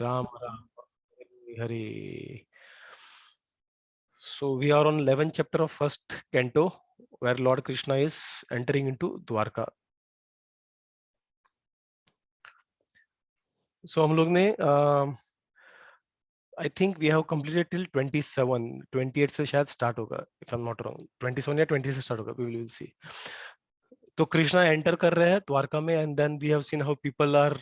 Ram Ram Hare Hare. So we are on 11th chapter of first canto, where Lord Krishna is entering into Dwarka. So हम लोग ने I think we have completed till 27, 28 से शायद start होगा, if I'm not wrong. 27 या 20 से start होगा, we will see. तो कृष्णा एंटर कर रहे हैं द्वारका में, and then we have seen how people are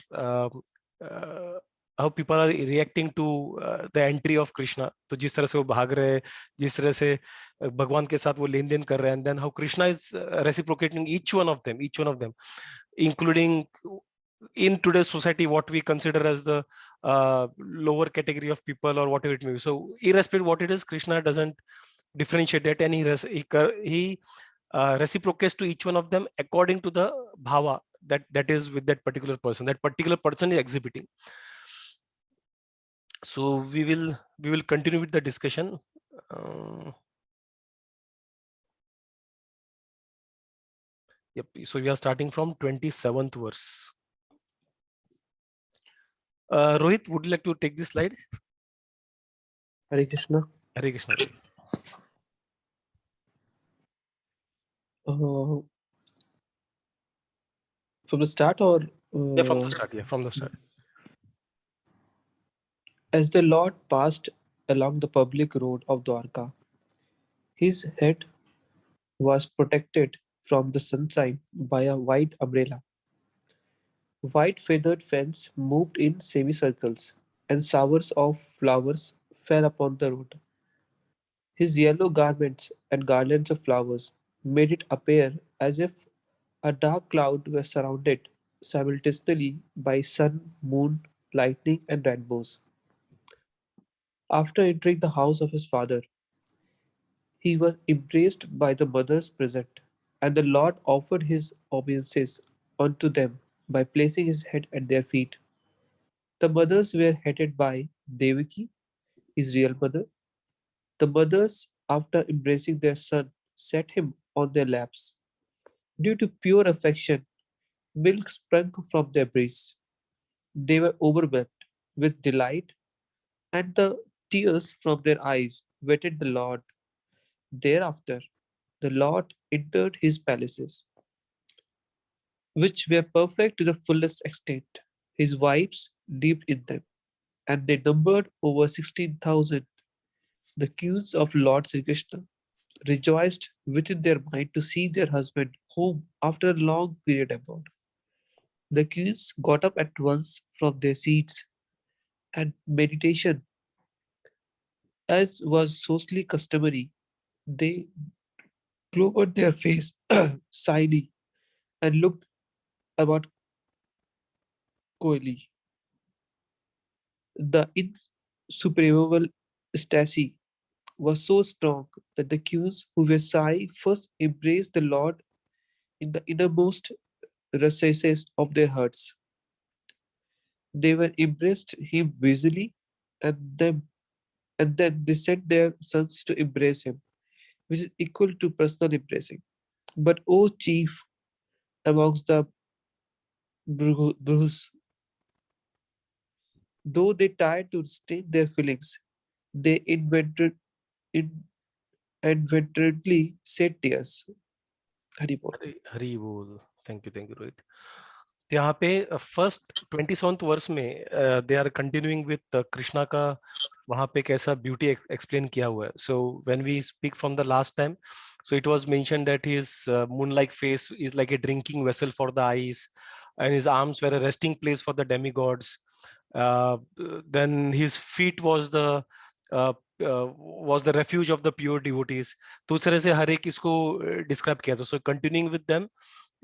reacting to the entry of Krishna. तो जिस तरह से वो भाग रहे हैं, जिस तरह से भगवान के साथ वो लेन देन कर रहे हैं, and then how Krishna is reciprocating each one of them, including in today's society what we consider as the lower category of people or whatever it may be. So irrespective what it is, Krishna doesn't differentiate that, and he reciprocates to each one of them according to the bhava that is with that particular person. That particular person is exhibiting. So we will continue with the discussion. Yep. So we are starting from 27th verse. Rohit, would you like to take this slide? Hare Krishna. Hare Krishna. From the start or? Yeah, from the start. Yeah, from the start. As the Lord passed along the public road of Dwarka, his head was protected from the sunshine by a white umbrella. White feathered fans moved in semicircles, and showers of flowers fell upon the road. His yellow garments and garlands of flowers made it appear as if a dark cloud were surrounded simultaneously by sun, moon, lightning, and rainbows. After entering the house of his father, he was embraced by the mothers present, and the Lord offered his obeisances unto them by placing his head at their feet. The mothers were headed by Devaki, his real mother. The mothers, after embracing their son, set him on their laps. Due to pure affection, milk sprang from their breasts. They were overwhelmed with delight, and the tears from their eyes wetted the Lord. Thereafter, the Lord entered his palaces, which were perfect to the fullest extent. His wives lived in them, and they numbered over 16,000. The queens of Lord Sri Krishna rejoiced within their mind to see their husband home after a long period abroad. The queens got up at once from their seats, and meditation, as was socially customary, they lowered their face, sighing, and looked about coyly. The insuperable ecstasy was so strong that the queens who were shy first embraced the Lord in the innermost recesses of their hearts. They were embraced him visibly, and them and then they sent their sons to embrace him, which is equal to personal embracing. But O chief amongst the Bruhs, though they tried to restrain their feelings, they inadvertently shed tears. Haribol. Hari bol. Thank you Rohit. तो यहाँ पे first 27th verse में they are continuing with Krishna का वहाँ पे कैसा beauty explain किया हुआ है. So when we speak from the last time, so it was mentioned that his moon-like face is like a drinking vessel for the eyes, and his arms were a resting place for the demigods. Then his feet uh, was the refuge of the pure devotees. तो उस तरह से हर एक इसको describe किया था. सो continuing with them,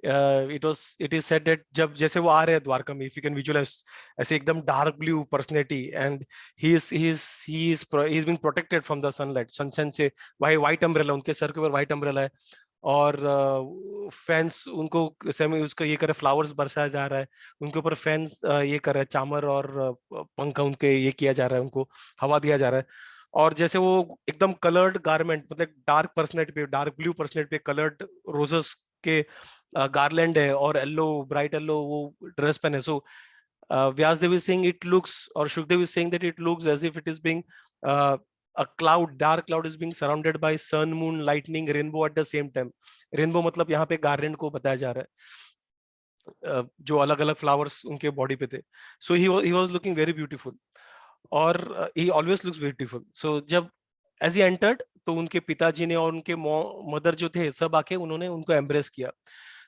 it is said that जब जैसे वो आ रहे हैं द्वारका में, if you can visualize, ऐसे एकदम dark blue personality, and he is being protected from the sunshine से. वाई व्हाइट अम्ब्रेला, उनके सर के ऊपर व्हाइट अम्ब्रेला है, और फैंस उनको सेमी उसका ये करे, फ्लावर्स बरसाया जा रहा है उनके ऊपर, फैंस ये कर रहे हैं, चामर और पंखा उनके ये किया जा रहा है, उनको हवा दिया जा रहा है. और जैसे वो एकदम कलर्ड गारमेंट, मतलब डार्क पर्सनैलिटी पे, डार्क ब्लू पर्सनैलिटी पे कलर्ड रोजेस के गार्लैंड है, और येलो, ब्राइट येलो वो ड्रेस पहने. सो Vyasdev is saying it looks, or Shukdev is saying that it looks as if it is being a cloud, dark cloud is being surrounded by sun, moon, lightning, rainbow at the same time. Rainbow मतलब यहाँ पे garland को बताया जा रहा है, जो अलग अलग फ्लावर्स उनके बॉडी पे थे. So he was looking very beautiful, और he always looks beautiful. So जब एज ही एंटर्ड, तो उनके पिताजी ने और उनके मदर जो थे सब आके उन्होंने उनको एम्ब्रेस किया.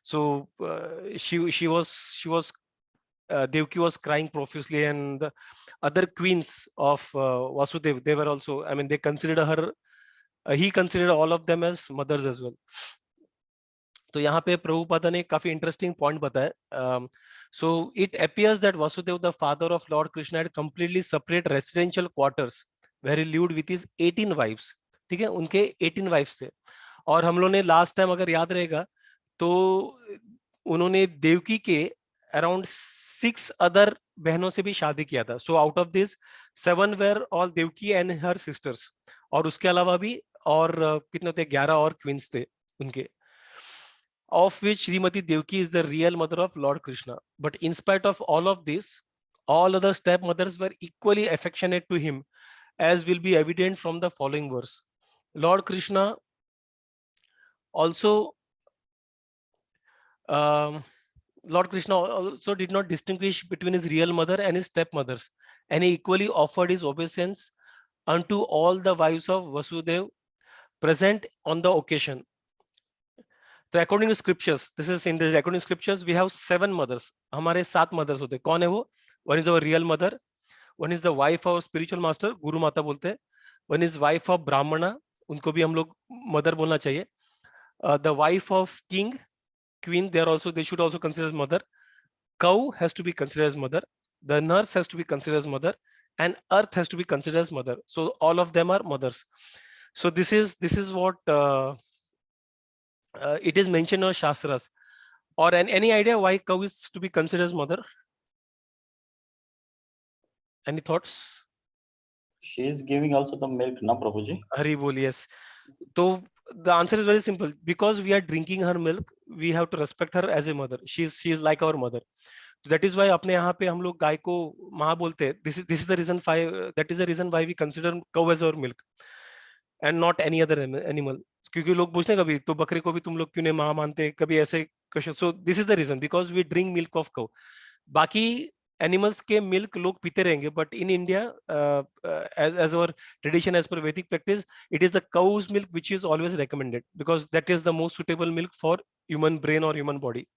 So she was Devaki was crying profusely, and the other queens of Vasudev, they were also, I mean, they considered her, he considered all of them as mothers as well. तो यहाँ पे प्रभुपादा ने काफी interesting point बताया. So it appears that Vasudev, the father of Lord Krishna, had completely separate residential quarters where he lived with his 18 wives. ठीक है, उनके 18 wives थे. और हम लोग ने लास्ट टाइम अगर याद रहेगा तो उन्होंने देवकी के अराउंड 6 अदर बहनों से भी शादी किया था. So out of this 7 were all Devaki and her sisters, और उसके अलावा भी और कितने थे, 11 और क्वींस थे उनके, of which Srimati Devaki is the real mother of Lord Krishna. But in spite of all of this, all other stepmothers were equally affectionate to him, as will be evident from the following verse. Lord Krishna also did not distinguish between his real mother and his stepmothers, and he equally offered his obeisance unto all the wives of Vasudev present on the occasion. तो according to scriptures, this is in the according scriptures we have 7 mothers. हमारे 7 mothers होते हैं. कौन है वो? One is our real mother, one is the wife of spiritual master, guru माता बोलते हैं. वन इज वाइफ ऑफ ब्राह्मणा, उनको भी हम लोग मदर बोलना चाहिए. The wife of king, queen, they should also consider mother. cow has to be considered as mother, the nurse has to be considered as mother, and earth has to be considered as mother. So all of them are mothers. So this is what it is mentioned in Shastras. Or any idea why cow is to be considered as mother? Any thoughts? She is giving also the milk, na Prabhuji? Hari bol, yes. So the answer is very simple. Because we are drinking her milk, we have to respect her as a mother. She is like our mother. That is why अपने यहाँ पे हम लोग गाय को माँ बोलते हैं. This is the reason why, that is the reason why we consider cow as our milk and not any other animal. क्योंकि लोग पूछते हैं कभी तो बकरे को भी तुम लोग क्यों नहीं माँ मानते, कभी ऐसे question. So this is the reason, because we drink milk of cow. बाकी एनिमल्स के मिल्क लोग पीते रहेंगे, but in India as our tradition, as per Vedic practice, it is the cow's milk which is always recommended, because that is the most suitable milk for human brain or human body.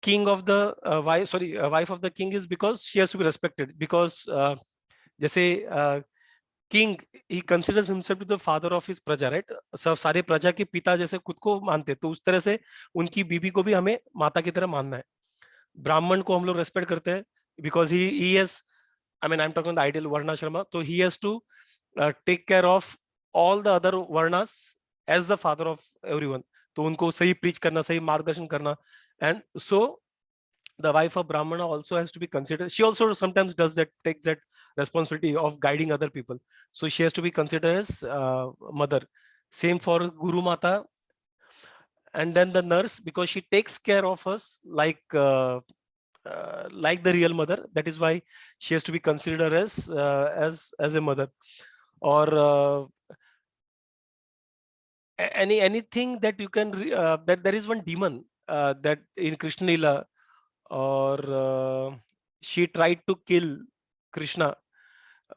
King of the wife of the king is because she has to be respected, because जैसे king, he considers himself to the father of his प्रजा, right? सब सारे प्रजा के पिता जैसे खुद को मानते, तो उस तरह से उनकी बीबी को भी हमें माता की तरह मानना है. ब्राह्मण को हम लोग रेस्पेक्ट करते हैं because he has, I mean, I'm talking the ideal varnashrama, so he has to take care of all the other varnas as the father of everyone. तो उनको सही preach करना, सही मार्गदर्शन करना. And so the wife of brahmana also has to be considered. She also sometimes takes that responsibility of guiding other people, so she has to be considered as mother. Same for guru mata. And then the nurse, because she takes care of us like the real mother. That is why she has to be considered as a mother. Or anything that you can that there is one demon that in Krishna Lila, or she tried to kill Krishna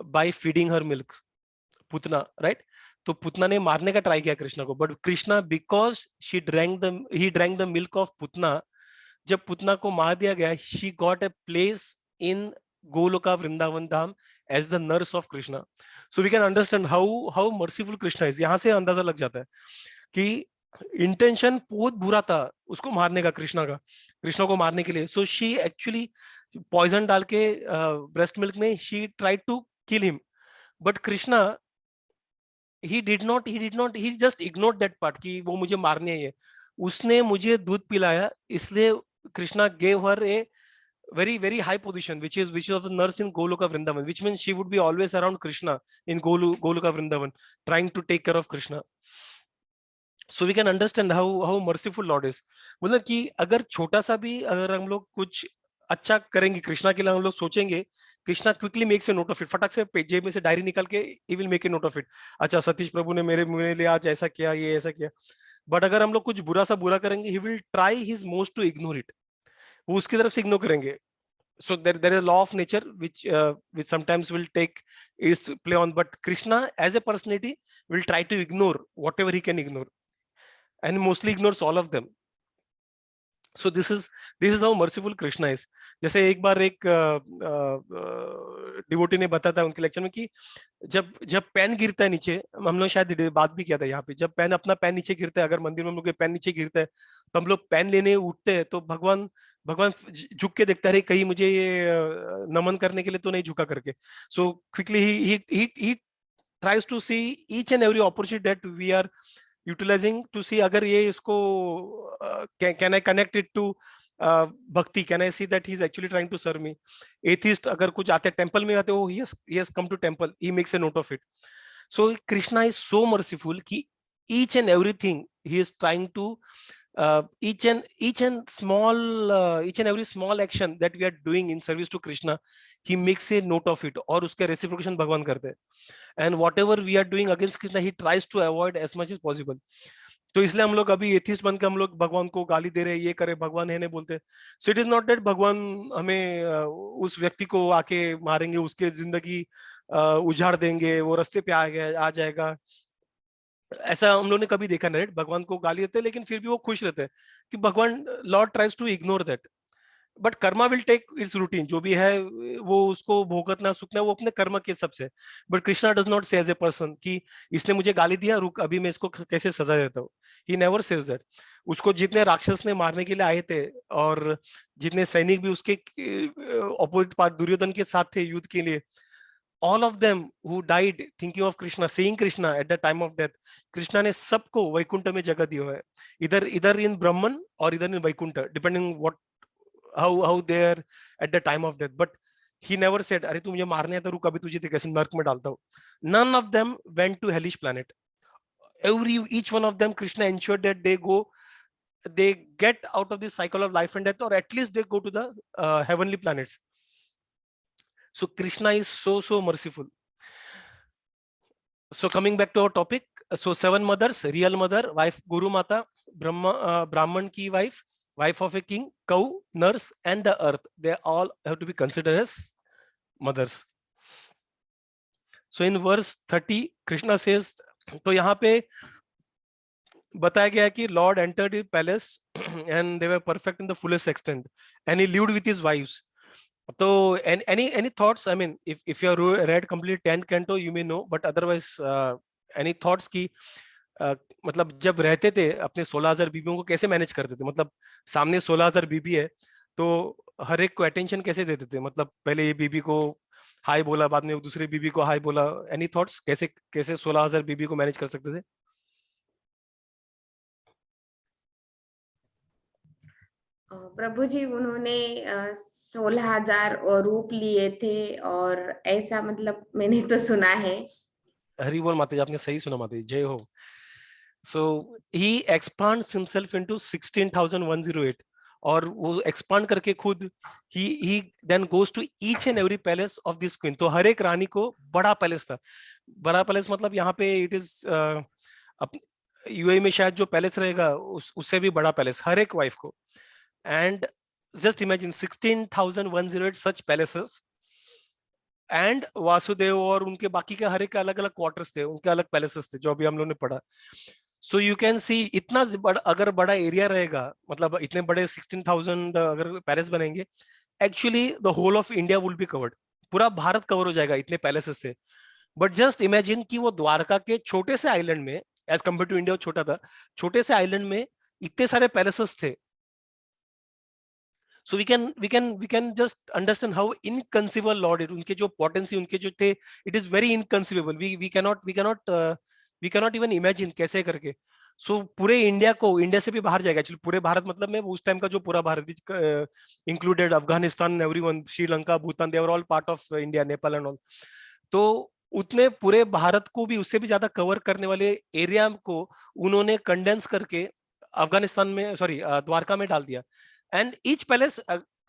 by feeding her milk, Putna, right? तो पुतना ने मारने का try किया कृष्णा को, but Krishna, because he drank the milk of Putana, जब पुतना को मार दिया गया, she got a place in Goloka Vrindavan Dham as the nurse of Krishna. So we can understand how merciful Krishna is. यहाँ से अंदाजा लग जाता है कि इंटेंशन बहुत बुरा था उसको मारने का, कृष्णा को मारने के लिए. सो शी एक्चुअली पॉइजन डाल के ब्रेस्ट मिल्क में she tried to kill him, but Krishna he just ignored that part कि वो मुझे मारने है. उसने मुझे दूध पिलाया, इसलिए Krishna gave her a very high position, which is of the nurse in Goloka Vrindavan, which means she would be always around Krishna in Goloka Vrindavan, trying to take care of Krishna. So we can understand how merciful lord is. मतलब कि अगर छोटा सा भी अगर हम लोग कुछ अच्छा करेंगे कृष्णा के लिए, हम लोग सोचेंगे, Krishna quickly makes a note of it, फटाक से जेब में से डायरी निकाल के he will make a note of it. अच्छा, सतीश प्रभु ने मेरे लिए आज ऐसा किया, ये ऐसा किया। बट अगर हम लोग कुछ बुरा सा बुरा करेंगे, he will try his most to ignore it, वो उसकी तरफ से इग्नोर करेंगे। So there is a law of nature which sometimes will take its play on, but Krishna as a personality will try to ignore whatever he can ignore, and mostly ignores all of them. So this is how merciful Krishna is. जैसे एक बार एक devotee ने बताया था उनके lecture में कि जब जब पेन गिरता है नीचे, हम लोग शायद बात भी किया था यहाँ पे, जब पेन अपना पेन नीचे गिरता है, अगर मंदिर में हम लोग के पेन नीचे गिरता है तो हम लोग पेन लेने उठते हैं, तो भगवान भगवान झुक के देखता है कहीं मुझे ये नमन करने के लिए तो नहीं झुका करके। So quickly he tries to see each and every opportunity that we are utilising to see अगर ये इसको can I connect it to bhakti, can I see that he is actually trying to serve me. Atheist अगर कुछ आते temple में आते, हो he has come to temple, he makes a note of it. So Krishna is so merciful कि each and everything he is trying to each and every small action that we are doing in service to Krishna, he makes a note of it और उसके reciprocation भगवान करते हैं। and whatever we are doing against Krishna, he tries to avoid as much as possible. तो इसलिए हम लोग अभी एथिस्ट बन के हम लोग भगवान को गाली दे रहे हैं, ये करे भगवान है नहीं बोलते। So it is not that भगवान हमें उस व्यक्ति को आके मारेंगे, उसके जिंदगी उजाड़ देंगे, वो रास्ते पे आ जाएगा, ऐसा हम लोगों ने कभी देखा नहीं। भगवान को गाली देते हैं लेकिन फिर भी वो खुश रहते हैं कि भगवान lord tries to ignore that, but karma will take its routine, जो भी है वो उसको भोगतना सुखना वो अपने कर्म के सबसे। बट कृष्णा डज नॉट से एज ए पर्सन कि इसने मुझे गाली दिया, रुक अभी मैं इसको कैसे सजा देता हूँ। He never says that. उसको जितने राक्षस ने मारने के लिए आए थे और जितने सैनिक भी उसके अपोजिट पार्ट दुर्योधन के साथ थे युद्ध के लिए, all of them who died thinking of Krishna, seeing Krishna at the time of death, Krishna ने सबको वैकुंठ में जगह दी है, इधर इन ब्रह्मन और इधर in Vaikuntha, depending what how they are at the time of death. But he never said अरे तू मुझे मारने है तो रुक अभी तुझे कैसे नरक में डालता हूँ। None of them went to hellish planet. Each one of them Krishna ensured that they get out of this cycle of life and death, or at least they go to the heavenly planets. So Krishna is so merciful. So coming back to our topic, so 7 mothers, real mother, wife Guru Mata, Brahman ki wife of a king, cow, nurse, and the earth, they all have to be considered as mothers. So in verse 30, Krishna says, तो यहाँ पे बताया गया कि Lord entered his palace and they were perfect in the fullest extent, and he lived with his wives. So any thoughts? I mean, if you have read complete 10th canto, you may know, but otherwise, any thoughts कि मतलब जब रहते थे अपने 16,000 बीबियों को कैसे manage करते थे? मतलब सामने 16,000 बीबी है तो हर एक को अटेंशन कैसे देते थे? मतलब पहले ये बीबी को हाय बोला, बाद में दूसरी बीबी को हाय बोला। एनी थॉट्स कैसे कैसे 16,000 बीबी को मैनेज कर सकते थे? प्रभु जी उन्होंने 16,000 रूप लिए थे और ऐसा, मतलब मैंने तो सुना है। हरि बोल माता जी, आपने सही सुना माता जी, जय हो। So he expands himself into 16,108 और वो एक्सपांड करके खुद ही then goes to each and every palace of this queen. तो हर एक रानी को बड़ा पैलेस था। बड़ा पैलेस मतलब यहाँ पे इट इज यूएई में शायद जो पैलेस रहेगा उससे भी बड़ा पैलेस हर एक वाइफ को। And just imagine 16,108 such palaces, and Vasudev और उनके बाकी के हर एक अलग अलग क्वार्टर्स थे, उनके अलग पैलेसेस थे जो अभी हम लोगों ने पढ़ा। सो यू कैन सी इतना अगर बड़ा एरिया रहेगा, मतलब इतने बड़े 16,000 अगर पैलेस बनेंगे, actually the whole of India will be covered, पूरा भारत कवर हो जाएगा इतने पैलेसेस से। बट जस्ट इमेजिन कि वो द्वारका के छोटे से आइलैंड में, एज कम्पेयर टू इंडिया छोटा था, छोटे से आइलैंड में इतने सारे पैलेसेस थे। So we can just understand how inconceivable Lord is. उनके जो potency उनके जो थे, it is very inconceivable. We cannot even imagine कैसे करके। So पूरे इंडिया को, इंडिया से भी बाहर जाएगा एक्चुअली, पूरे भारत मतलब में उस टाइम का जो पूरा Bharat included Afghanistan, everyone, Sri Lanka, Bhutan, they are all part of India, Nepal and all. तो उतने पूरे भारत को भी उससे भी ज्यादा कवर करने वाले एरिया को उन्होंने कंडेंस करके अफगानिस्तान में, सॉरी द्वारका में डाल दिया। एंड ईच पैलेस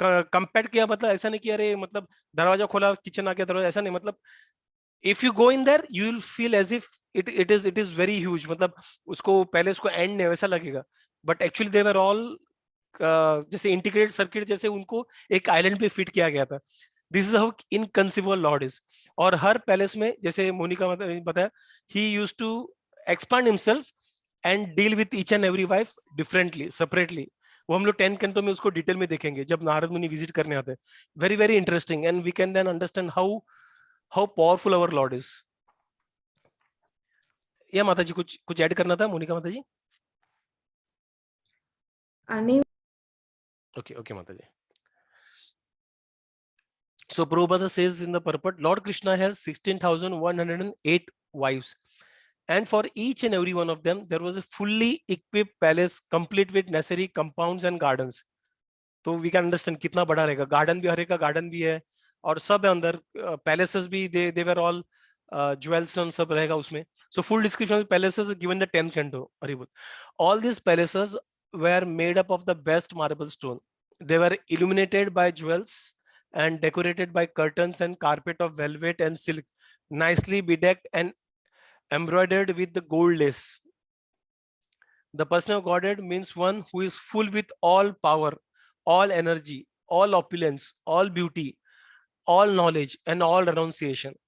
कंपेक्ट किया, मतलब ऐसा नहीं कि अरे मतलब दरवाजा खोला किचन आ गया दरवाजा, ऐसा नहीं, मतलब if you go in there you will feel as if it is very huge, मतलब उसको पैलेस को एंड नहीं वैसा लगेगा, but actually they were all जैसे इंटीग्रेटेड सर्किट जैसे उनको एक आइलैंड पे फिट किया गया था। This is how inconceivable lord is. और हर पैलेस में जैसे मोनिका बताया, he used to expand himself and deal with each and every wife differently, separately. वो हम लोग 10 कैंटो में उसको डिटेल में देखेंगे जब नारद मुनि विजिट करने आते हैं। Very very interesting, and we can then understand how powerful our lord is. या माता जी कुछ कुछ ऐड करना था मोनिका माता जी? नहीं। Okay, okay, Mataji. So Prabhupada says in the purport, Lord Krishna has 16,108 wives, and for each and every one of them, there was a fully equipped palace, complete with necessary compounds and gardens. तो we can understand कितना बड़ा रहेगा, garden भी, हर एक का garden भी है, और सब है अंदर, पैलेसेस भी, they were all jewels and सब रहेगा उसमें. So full description of palaces is given the 10th canto. All these palaces were made up of the best marble stone. They were illuminated by jewels and decorated by curtains and carpet of velvet and silk, nicely bedecked and embroidered with the gold lace. The personal godhead means one who is full with all power, all energy, all opulence, all beauty, all knowledge, and all renunciation.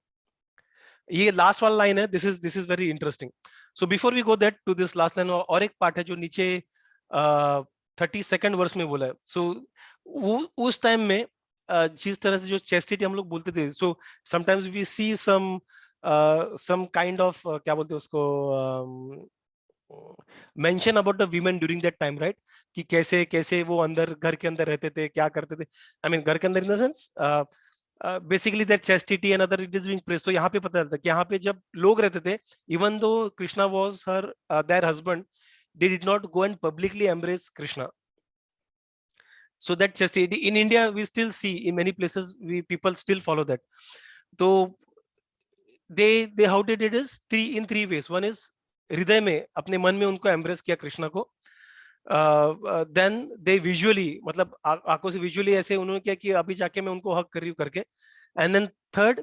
ये last वाला लाइन है, this is very interesting. So before we go that to this last line, और एक part है जो नीचे 32nd verse में बोला है. सो उस टाइम में जिस तरह से जो चेस्टिटी हम लोग बोलते थे, so sometimes we see some kind of क्या बोलते हैं उसको, mention about the women during that time, right, कि कैसे कैसे वो अंदर घर के अंदर रहते थे, क्या करते थे. आई मीन घर के अंदर in the sense basically that chastity and other it is being pressed. तो यहाँ पे पता चलता है कि यहाँ पे जब लोग रहते थे, even though Krishna was her there husband, they did not go and publicly embrace Krishna. So that chastity in India we still see, in many places people still follow that. So they how they did is in three ways. One is हृदय में अपने मन में उनको embrace किया कृष्णा को. Then they visually, मतलब आंखों से visually ऐसे उन्होंने किया कि अभी जाके मैं उनको हक कर रही हूँ करके. And then third,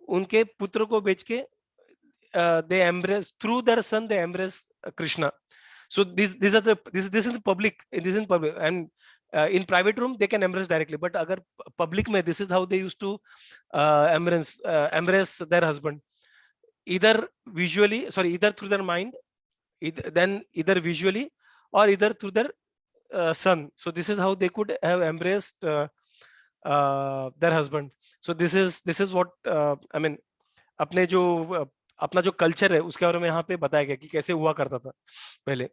उनके पुत्र को बेच के they embrace, through their son they embrace Krishna. So this is the public, this is public, and in private room they can embrace directly, but agar public mein, this is how they used to embrace their husband, either visually, sorry, either through their mind, either visually or either through their son. So this is how they could have embraced their husband. So this is what I mean, अपने जो अपना जो culture है उसके बारे में यहाँ पे बताया गया कि कैसे हुआ करता था पहले.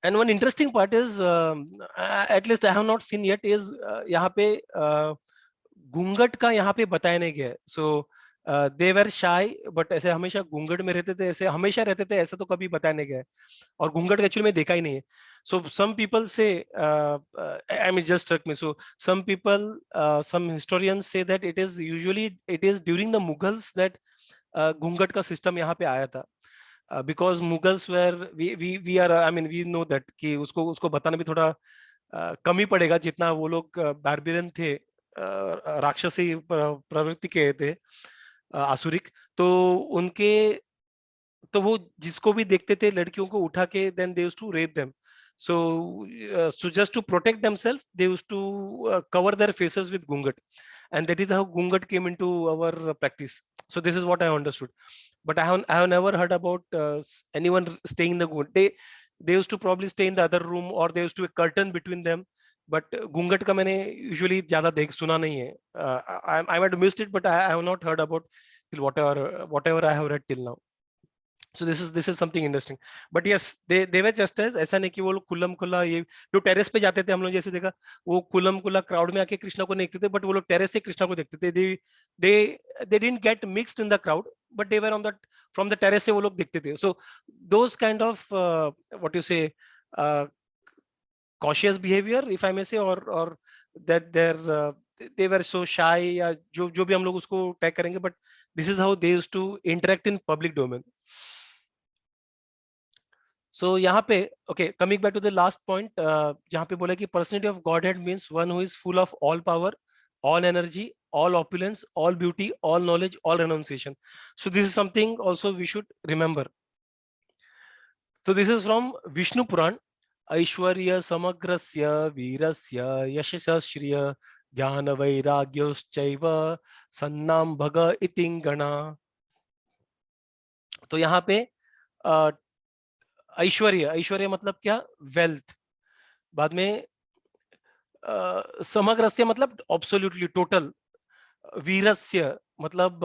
And one interesting part is, at least I have not seen yet, is यहाँ पे घूंघट का यहाँ पे बताया नहीं गया. So they were shy, but ऐसे हमेशा घूंघट में रहते थे, ऐसे हमेशा रहते थे, ऐसा तो कभी बताया नहीं गया. और घूंघट एक्चुअली में देखा ही नहीं है. So some people say, I mean, just struck me. So some people, some historians say that it is during the Mughals that घूंघट का सिस्टम यहाँ पे आया था. Because Mughals were, we are, I mean, we know that कि उसको बताना भी थोड़ा कम ही पड़ेगा, जितना वो लोग बारबेरियन थे, राक्षसी प्रवृत्ति के थे, आसुरिक. तो उनके, तो वो जिसको भी देखते थे लड़कियों को उठा के, then they used to rape them. So just to protect themselves, they used to cover their faces with gungat, and that is how gungat came into our practice. So this is what I understood, but I have never heard about anyone staying in the gungat. They used to probably stay in the other room, or they used to be a curtain between them. But gungat का मैंने usually ज़्यादा सुना नहीं है. I might have missed it, but I have not heard about whatever I have read till now. So this is something interesting. But yes, they were just as, ऐसा नहीं कि वो लोग खुल्लम खुल्ला, ये जो टेरेस पे जाते थे, हम लोग जैसे देखा वो खुल्लम खुल्ला क्राउड में आके कृष्णा को नहीं देखते थे, but वो लोग टेरेस से कृष्णा को देखते थे. They didn't get mixed in the crowd, but they were on that, from the terrace से वो लोग देखते थे. So those kind of what you say, cautious behavior, if I may say, or that they were so shy, या जो भी हम लोग उसको टैग करेंगे, but this is how they used to interact in public domain. So यहाँ पे okay, coming back to the last point, जहाँ पे बोला कि personality of Godhead means one who is full of all power, all energy, all opulence, all beauty, all knowledge, all renunciation. So this is something also we should remember. So this is from Vishnu Puran. ऐश्वर्य समग्रस्य वीरस्य यशस्य श्रिय ज्ञान वैराग्योश्चैव सन्नाम भग इतिंगणा. तो यहाँ पे ऐश्वर्य मतलब क्या? Wealth. बाद में समग्रस्य मतलब एब्सोल्युटली टोटल. वीरस्य मतलब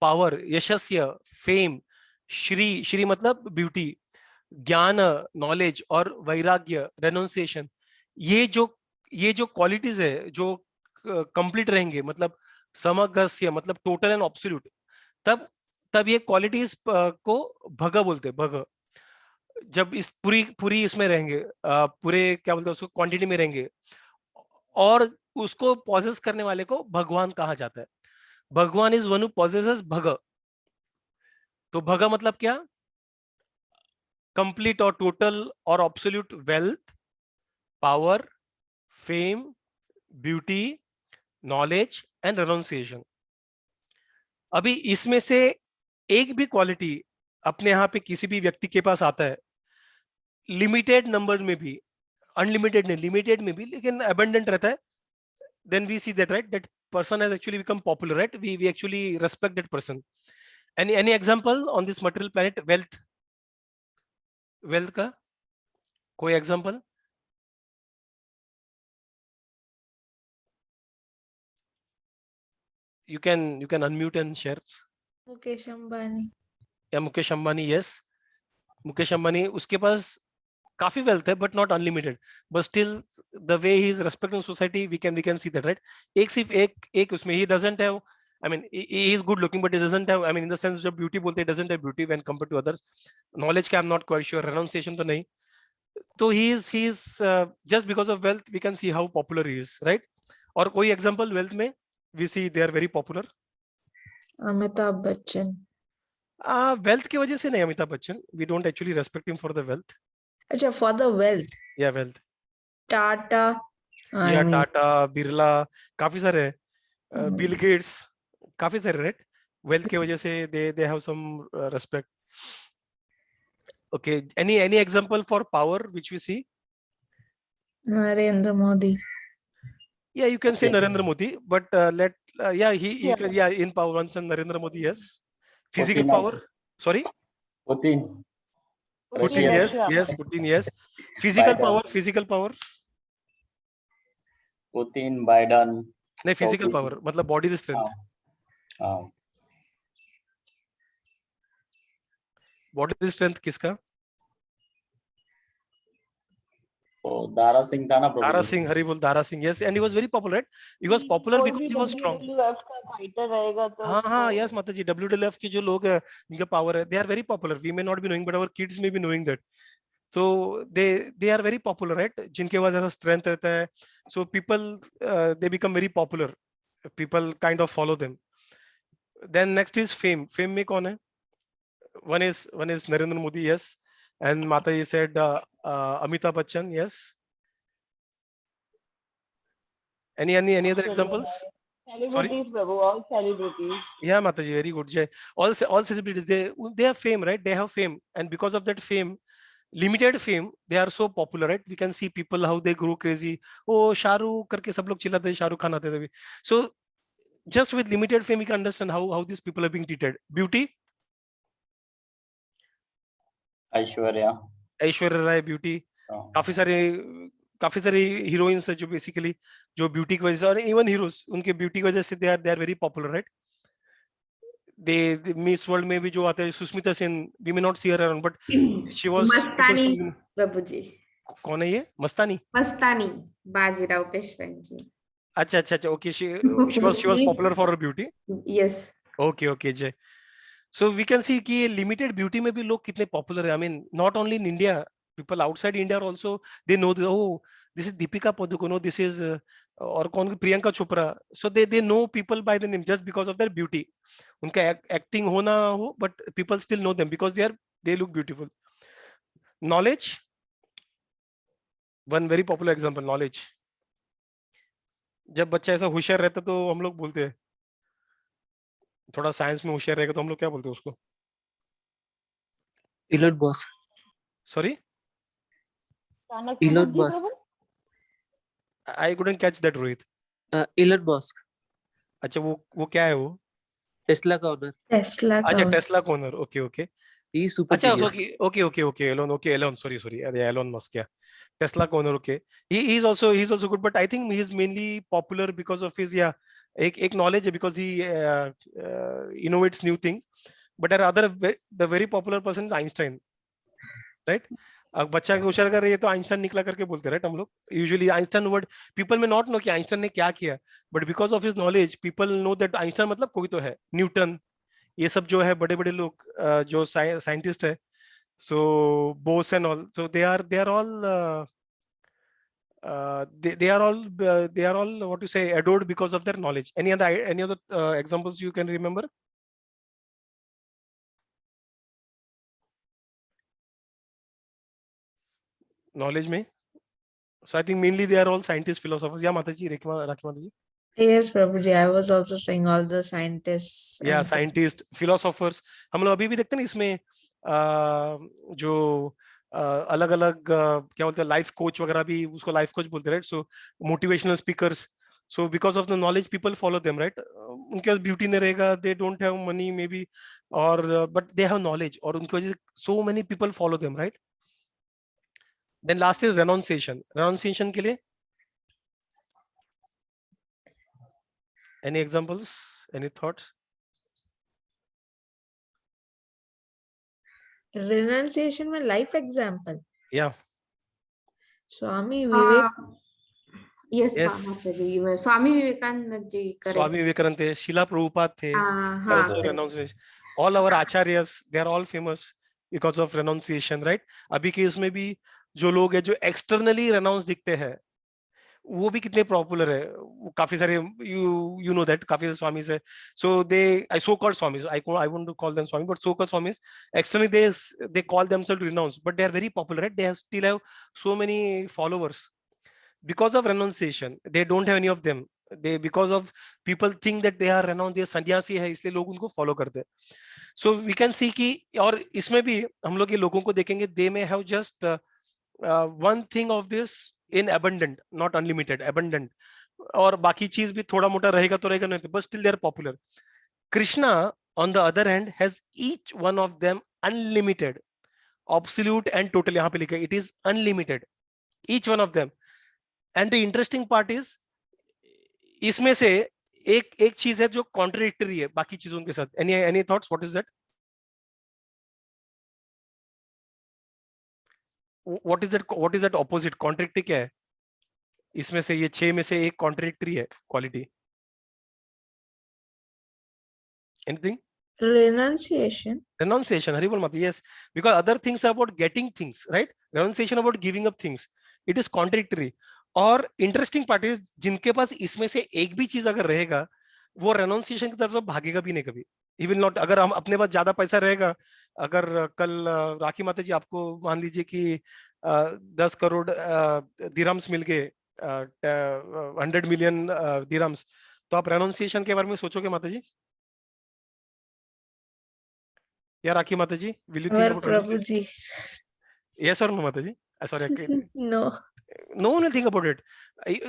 पावर. यशस्य फेम. श्री मतलब ब्यूटी. ज्ञान नॉलेज और वैराग्य रेनोन्सिएशन. ये जो क्वालिटीज है जो कंप्लीट रहेंगे, मतलब समग्रस्य मतलब टोटल एंड एब्सोल्यूट, तब ये क्वालिटीज को भग बोलते हैं. भग जब इस पूरी इसमें रहेंगे, पूरे क्या बोलते हैं उसको, क्वांटिटी में रहेंगे, और उसको पॉसेस करने वाले को भगवान कहा जाता है. भगवान इज वन हू पॉसेसेस भग. तो भग मतलब क्या? कंप्लीट और टोटल और absolute wealth, power, fame, beauty, knowledge and renunciation. अभी इसमें से एक भी क्वालिटी अपने यहाँ पे किसी भी व्यक्ति के पास आता है, लिमिटेड नंबर में भी, अनलिमिटेड नहीं, लिमिटेड में भी, लेकिन अबंडेंट रहता है, then we see that, right, that person has actually become popular, right? We actually respect that person. Any example on this material planet? Wealth का कोई example? You can unmute and share. Mukesh Ambani. या Mukesh Ambani. yes, Mukesh Ambani, उसके पास काफी wealth है, but not unlimited, but still the way he is respecting society, we can see that, right? एक उसमें he doesn't have, I mean he is good looking, but he doesn't have, I mean in the sense जब beauty बोलते, he doesn't have beauty when compared to others. Knowledge का I'm not quite sure, renunciation तो नहीं. तो he is just because of wealth we can see how popular he is, right? और कोई example wealth में we see they are very popular. Amitabh Bachchan. Wealth की वजह से नहीं Amitabh Bachchan, we don't actually respect him for the wealth. अच्छा, for the wealth. Yeah, wealth. Tata. या टाटा, बिरला, काफी सारे हैं. बिल गेट्स, काफी सारे, राइट? वेल्थ की वजह से they have some respect. Okay, any example for power which we see? Narendra Modi. Yeah, you can say Okay. Narendra Modi, but you can, in power one son Narendra Modi, yes. Physical Putin power, also. sorry, Putin. Putin, Russia. yes, Putin, yes. Physical Biden. power, Putin, Biden. नहीं, physical Putin. power मतलब body strength. Body strength किसका? Oh, Dara Singh था ना, Dara Prabhuji? Singh, हरी बोल, Dara Singh, yes, and he was very popular, right? He was popular because he was strong. WWF का fighter रहेगा तो हाँ, yes, माता जी, WWF के जो लोग हैं, जिनका पावर है, they are very popular. We may not be knowing, but our kids may be knowing that. So they are very popular, right? जिनके पास ऐसा strength रहता है, so people they become very popular. People kind of follow them. Then next is fame. Fame में कौन है? One is Narendra Modi, yes, and माता जी said Amitabh Bachchan, yes. Any other examples? celebrities, Prabhu, all celebrities. Yeah, Mataji, very good. Jay. All celebrities, they have fame, right? They have fame, and because of that fame, limited fame, they are so popular, right? We can see people how they grow crazy. Oh, Shahrukh करके सब लोग चिल्लाते हैं, शाहरुख खान आते थे. So just with limited fame, we can understand how these people are being treated. Beauty, Aishwarya. Aishwarya Rai, beauty. Oh. काफी सारे heroines है जो बेसिकली जो ब्यूटी की वजह से, और इवन हीरोज उनके ब्यूटी की वजह से they are very popular, right? Miss world में भी जो आते हैं, Sushmita Sen, we may not see her around, but she was मस्तानी प्रभु जी. कौन है ये? मस्तानी बाजीराव पेशवा जी. अच्छा, okay, she was popular for her beauty. Yes. Okay, Jay. So we can see कि limited beauty में भी लोग कितने popular है. I mean, not only in India, people outside India also, they know that, oh, this is Deepika Padukone, this is और कौन, Priyanka Chopra. So they know people by the name just because of their beauty. उनका acting हो ना हो, but people still know them because they look beautiful. Knowledge, one very popular example, knowledge. जब बच्चा ऐसा होशियार रहता तो हम लोग बोलते हैं, थोड़ा साइंस में होशियार रहेगा तो हम लोग क्या बोलते हैं उसको? Elon Musk. Sorry, Chanakya Elon बुद्धि Musk. Prabhu. I couldn't catch that, Rohit. Elon Musk. अच्छा, वो क्या है वो? Tesla का owner. टेस्ला का अच्छा, टेस्ला का owner. Okay okay. He is super अच्छा, genius. Okay okay okay, Elon, sorry, अरे एलोन मस्क, क्या, टेस्ला का owner. Okay, he is also good, but I think he is mainly popular because of his, या एक knowledge है, because he innovates new things. But other the very popular person is Einstein, right? अब बच्चा question कर रही है तो Einstein निकला करके बोलते हैं, राइट? हम लोग यूजुअली आइंस्टाइन वर्ड, पीपल में नॉट नो कि आइंस्टाइन ने क्या किया, but because of his knowledge people know that Einstein मतलब कोई तो है. न्यूटन, ये सब जो है बड़े बड़े लोग जो साइंटिस्ट है, so Bose and all, so they are all they are all what you say, adored because of their knowledge. Any other examples you can remember? Knowledge में, so I think mainly they are all scientists, philosophers. Yeah, Mataji, Rakhi Mataji. Yes, Prabhuji, I was also saying all the scientists. या and scientist, philosophers. हम लोग अभी भी देखते हैं ना इसमें जो अलग अलग क्या बोलते हैं, लाइफ कोच वगैरह भी, उसको लाइफ कोच बोलते हैं, right? So motivational speakers. So because of the knowledge people follow them, right? उनके पास ब्यूटी नहीं रहेगा, they don't have money may be, और बट दे हैव नॉलेज, और उनकी वजह से so many people follow them, right? Then last is renunciation. Renunciation के लिए any examples, any thoughts? renunciation में life example. या Swami Vivek. Yes Yes. Swami Vivekananda ji करे. स्वामी विवेकानंद थे, शिला प्रभुपाद थे. हाँ, Also renunciation. All our acharyas, they are all famous because of renunciation, right? अभी के इसमें भी जो लोग हैं जो externally renounce दिखते हैं, वो भी कितने पॉपुलर है. वो काफी सारे, you know that काफी सारे स्वामीज है. So I so called Swami's, I want to call them Swami, but so called Swami's, externally they call themselves renounce, but they are very popular, right? They still have so many followers because of renunciation. They don't have any of them. Because of people think that they are renounced, they सन्यासी है, इसलिए लोग उनको follow करते हैं. So we can see कि, और इसमें भी हम लोग ये लोगों को देखेंगे, they may have just one thing of this in abundant, not unlimited, abundant, और बाकी चीज भी थोड़ा मोटा रहेगा तो रहेगा, नहीं, but still they are popular. Krishna on the other hand has each one of them unlimited, absolute and total. यहाँ पे लिखा है it is unlimited, each one of them. And the interesting part is, इसमें से एक चीज है जो कॉन्ट्रडिक्टरी है बाकी चीजों के साथ. Any thoughts, what is that? What is that opposite? Contradictory क्या है इसमें से? ये 6 में से एक कॉन्ट्रडिक्टरी है quality. Anything? Renunciation. Renunciation, Haribol Mata, yes, because other things are about getting things, right? Renunciation about giving up things. It is contradictory. और इंटरेस्टिंग पार्ट इज, जिनके पास इसमें से एक भी चीज अगर रहेगा, वो रेनोंसिएशन की तरफ से भागेगा भी नहीं कभी. He will not. अगर हम अपने पास ज्यादा पैसा रहेगा, अगर कल राखी माता जी आपको मान लीजिए कि 10 करोड़ दिरहम्स मिल गए, 100 मिलियन दिरहम्स, तो आप रेनोंसिएशन के बारे में सोचोगे माता जी? या राखी माता जी, will you think Well, about renunciation? Prabhuji. Yes or no, माता जी? Sorry, No. no one will think about it.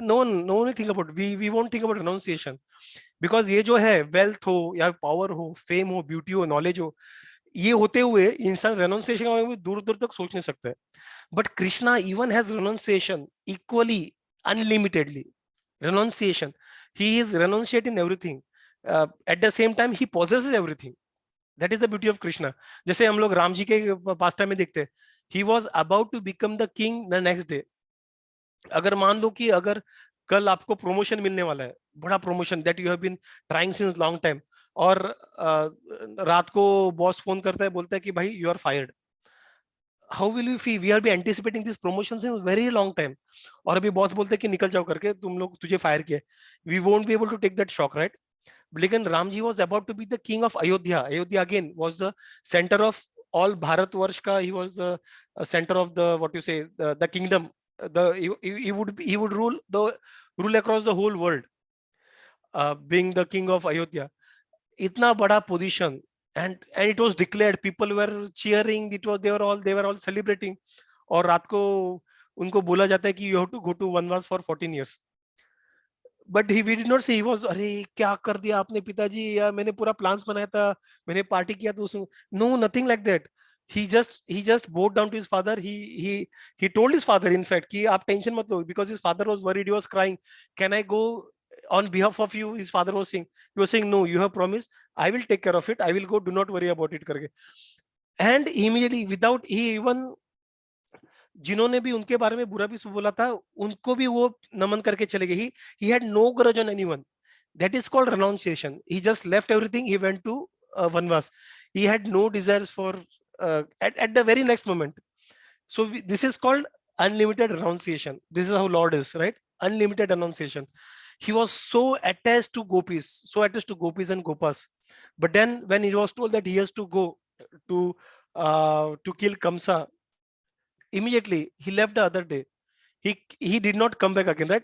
No one will think about it. We won't think about renunciation, because ये जो है wealth हो या power हो, fame हो, beauty हो, knowledge हो, ये होते हुए इंसान renunciation के बारे में दूर दूर तक सोच नहीं सकता है. But Krishna even has renunciation equally, unlimitedly. Renunciation. He is renunciating everything. At the same time, he possesses everything. That is the beauty of Krishna. जैसे हम लोग राम जी के पास्ट टाइम में देखते हैं, he was about to become the king the next day. अगर मान लो कि अगर कल आपको प्रमोशन मिलने वाला है, बड़ा promotion that you have been trying since long time, और रात को बॉस फोन करता है, बोलता है कि भाई you are fired. how will we feel? We are be anticipating these promotions in very long time. और अभी बॉस बोलते हैं कि निकल जाओ करके, तुम लोग तुझे फायर किया. We won't be able to take that shock, right? लेकिन Ram ji was about to be the king of Ayodhya. Ayodhya again was the center of all Bharatvarsh ka. He was the center of the, what you say, the kingdom. He would rule across the whole world, being the king of Ayodhya. इतना बड़ा position, and it was declared. People were cheering. They were all celebrating. और रात को उनको बोला जाता है कि you have to go to वनवास for 14 years. But we did not say he was, अरे क्या कर दिया आपने पिताजी, या मैंने पूरा प्लान्स बनाया था, मैंने पार्टी किया तो उसमें. No, nothing like that. He just bowed down to his father. He told his father, in fact, कि आप टेंशन मत लो, because his father was worried. He was crying, can I go on behalf of you? His father was saying, no, you have promised, I will take care of it, I will go, do not worry about it करके. And immediately, without he even, जिन्होंने भी उनके बारे में बुरा भी बोला था, उनको भी वो नमन करके चले गए. He had no grudge on anyone. That is called renunciation. He just left everything. He went to Vanvas. He had no desires for at the very next moment. So this is called unlimited renunciation. This is how Lord is, right? Unlimited renunciation. He was so attached to gopis and gopas. But then when he was told that he has to go to kill Kamsa, immediately he left the other day. He did not come back again, right?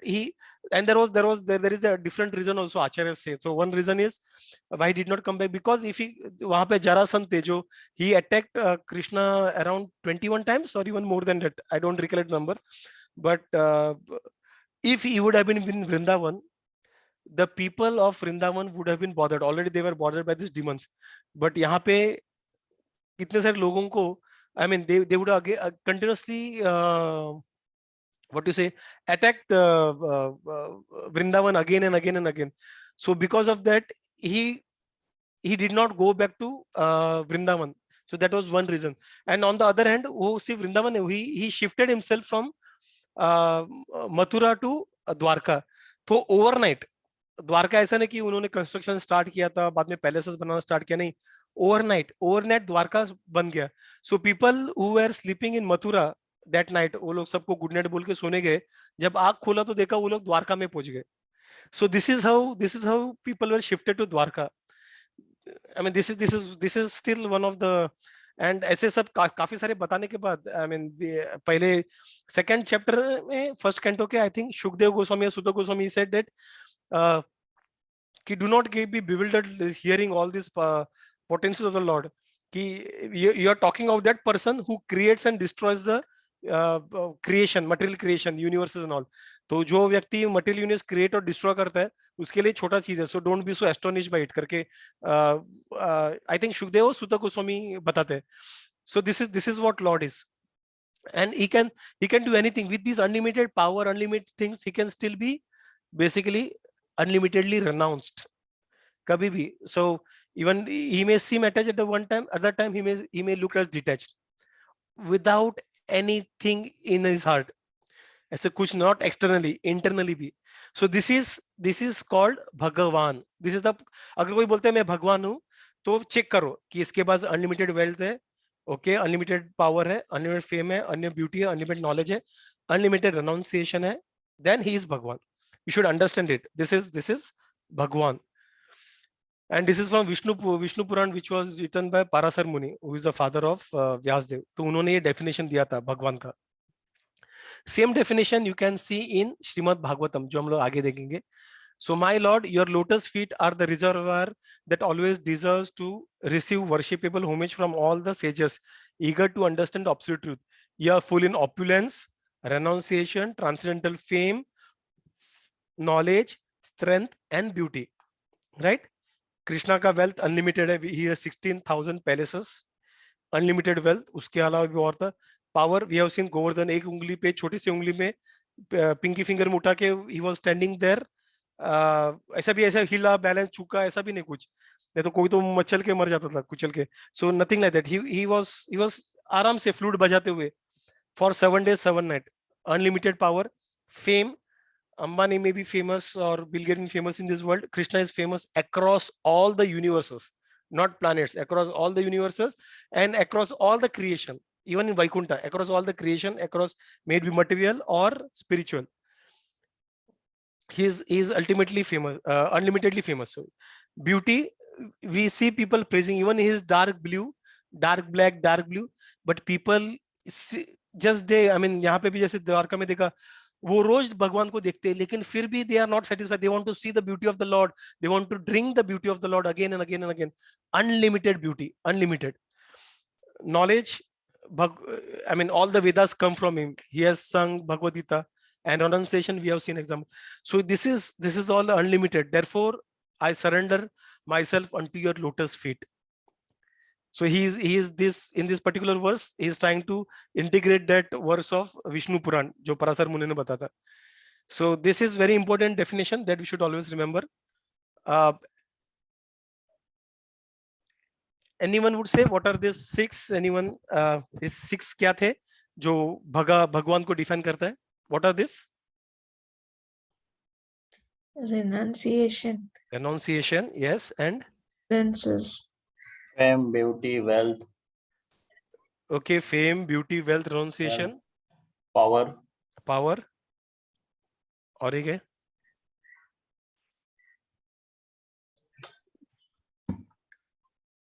There is a different reason also, Acharya say. So one reason is why he did not come back, because if he wahan pe Jarasandh Tejo, he attacked Krishna around 21 times or even more than that. I don't recollect the number. But if he would have been in Vrindavan, the people of Vrindavan would have been bothered. Already they were bothered by these demons. But यहाँ पे कितने सारे लोगों को, I mean, they would have continuously what you say, attacked Vrindavan again and again and again. So because of that, he did not go back to Vrindavan. So that was one reason. And on the other hand, see Vrindavan, he shifted himself from Mathura to Dwarka. तो overnight, Dwarka ऐसा नहीं कि उन्होंने construction start किया था, बाद में palaces बनाना start किया, नहीं. ओवरनाइट द्वारका बन गया. So people who were sleeping in Mathura that night, वो लोग सबको गुड नाइट बोल के सोने गए. जब आंख खोला तो देखा वो लोग द्वारका में पहुंच गए. So this is how people were shifted to Dwarka. I mean this is still one of the. And ऐसे सब काफी सारे बताने के बाद, आई मीन पहले सेकंड चैप्टर में फर्स्ट कैंटो के, आई थिंक शुकदेव गोस्वामी या सुत गोस्वामी सेड दैट कि do not be bewildered hearing all this potencies of the Lord. कि you are talking of that person who creates and destroys the creation, material creation, universes and all. तो जो व्यक्ति material universe create और destroy करता है, उसके लिए छोटा चीज है. So don't be so astonished by it करके I think शुकदेव और सुत गोस्वामी बताते हैं. So this is what Lord is. And he can do anything with this unlimited power, unlimited things. He can still be basically unlimitedly renounced kabhi bhi. So even he may seem attached at the one time, other time he may look as detached without anything in his heart, aise kuch, not externally, internally bhi. So this is called Bhagavan. This is the, agar koi bolte hai main Bhagwan hu, to check karo ki iske paas unlimited wealth hai, okay, unlimited power hai, unlimited fame hai, unlimited beauty hai, unlimited knowledge hai, unlimited renunciation hai, then he is Bhagwan. You should understand it. This is Bhagwan. And this is from Vishnu Puran, which was written by Parasar Muni, who is the father of Vyasdev. तो उन्होंने ये definition दिया था भगवान का. Same definition you can see in Srimad Bhagavatam, जो हम लोग आगे देखेंगे. So my Lord, your lotus feet are the reservoir that always deserves to receive worshipable homage from all the sages, eager to understand absolute truth. You are full in opulence, renunciation, transcendental fame, knowledge, strength and beauty, right? Krishna का wealth unlimited है. He has 16,000 palaces, unlimited wealth. उसके अलावा भी और था. Power, we have seen Govardhan, एक उंगली पे, छोटी सी उंगली में pinky finger में उठा के he was standing there. ऐसा भी, ऐसा हिला, बैलेंस चुका, ऐसा भी नहीं कुछ. नहीं तो कोई तो मचल के मर जाता था, कुचल के. So nothing like that. He was आराम से flute बजाते हुए for 7 days 7 nights. Unlimited power, fame. Ambani may be famous or Bill Gates famous in this world. Krishna is famous across all the universes, not planets, across all the universes and across all the creation. even in Vaikuntha, across all the creation, across maybe material or spiritual, he is ultimately famous, unlimitedly famous. So beauty, we see people praising even his dark blue, dark black, dark blue, but people just they, I mean यहाँ पे भी जैसे द्वारका में देखा, वो रोज भगवान को देखते हैं, लेकिन फिर भी they are not satisfied. They want to see the beauty of the Lord. They want to drink the beauty of the Lord again and again and again. Unlimited beauty, unlimited knowledge. I mean, all the Vedas come from him. He has sung Bhagavad Gita, and renunciation we have seen example. So this is all unlimited. Therefore, I surrender myself unto your lotus feet. So he is this, in this particular verse, he is trying to integrate that verse of Vishnu Puran, जो Parasar Muni ने बताया था. So this is very important definition that we should always remember. Anyone would say what are these six? Anyone? These six क्या थे जो भगवान को define करता है? What are these? Renunciation. Renunciation, yes, and Princes. Fame, beauty, wealth, okay, fame, beauty, wealth, renunciation, power, power, और एक है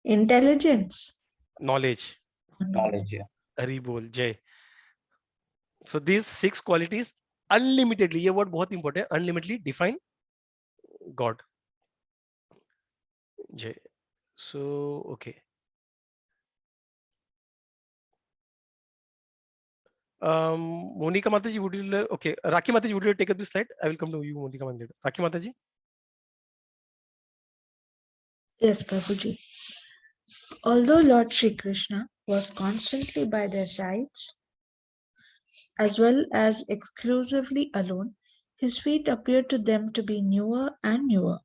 Intelligence. knowledge. knowledge. Yeah. Hari बोल जय. So these six qualities unlimitedly, ये word बहुत important है, unlimitedly define God. जय. So okay. Monika Mataji, would you okay? Rakhi Mataji, would you take up this slide? I will come to you, Monika Mataji. Rakhi Mataji. Yes, Prabhuji. Although Lord Sri Krishna was constantly by their sides, as well as exclusively alone, his feet appeared to them to be newer and newer.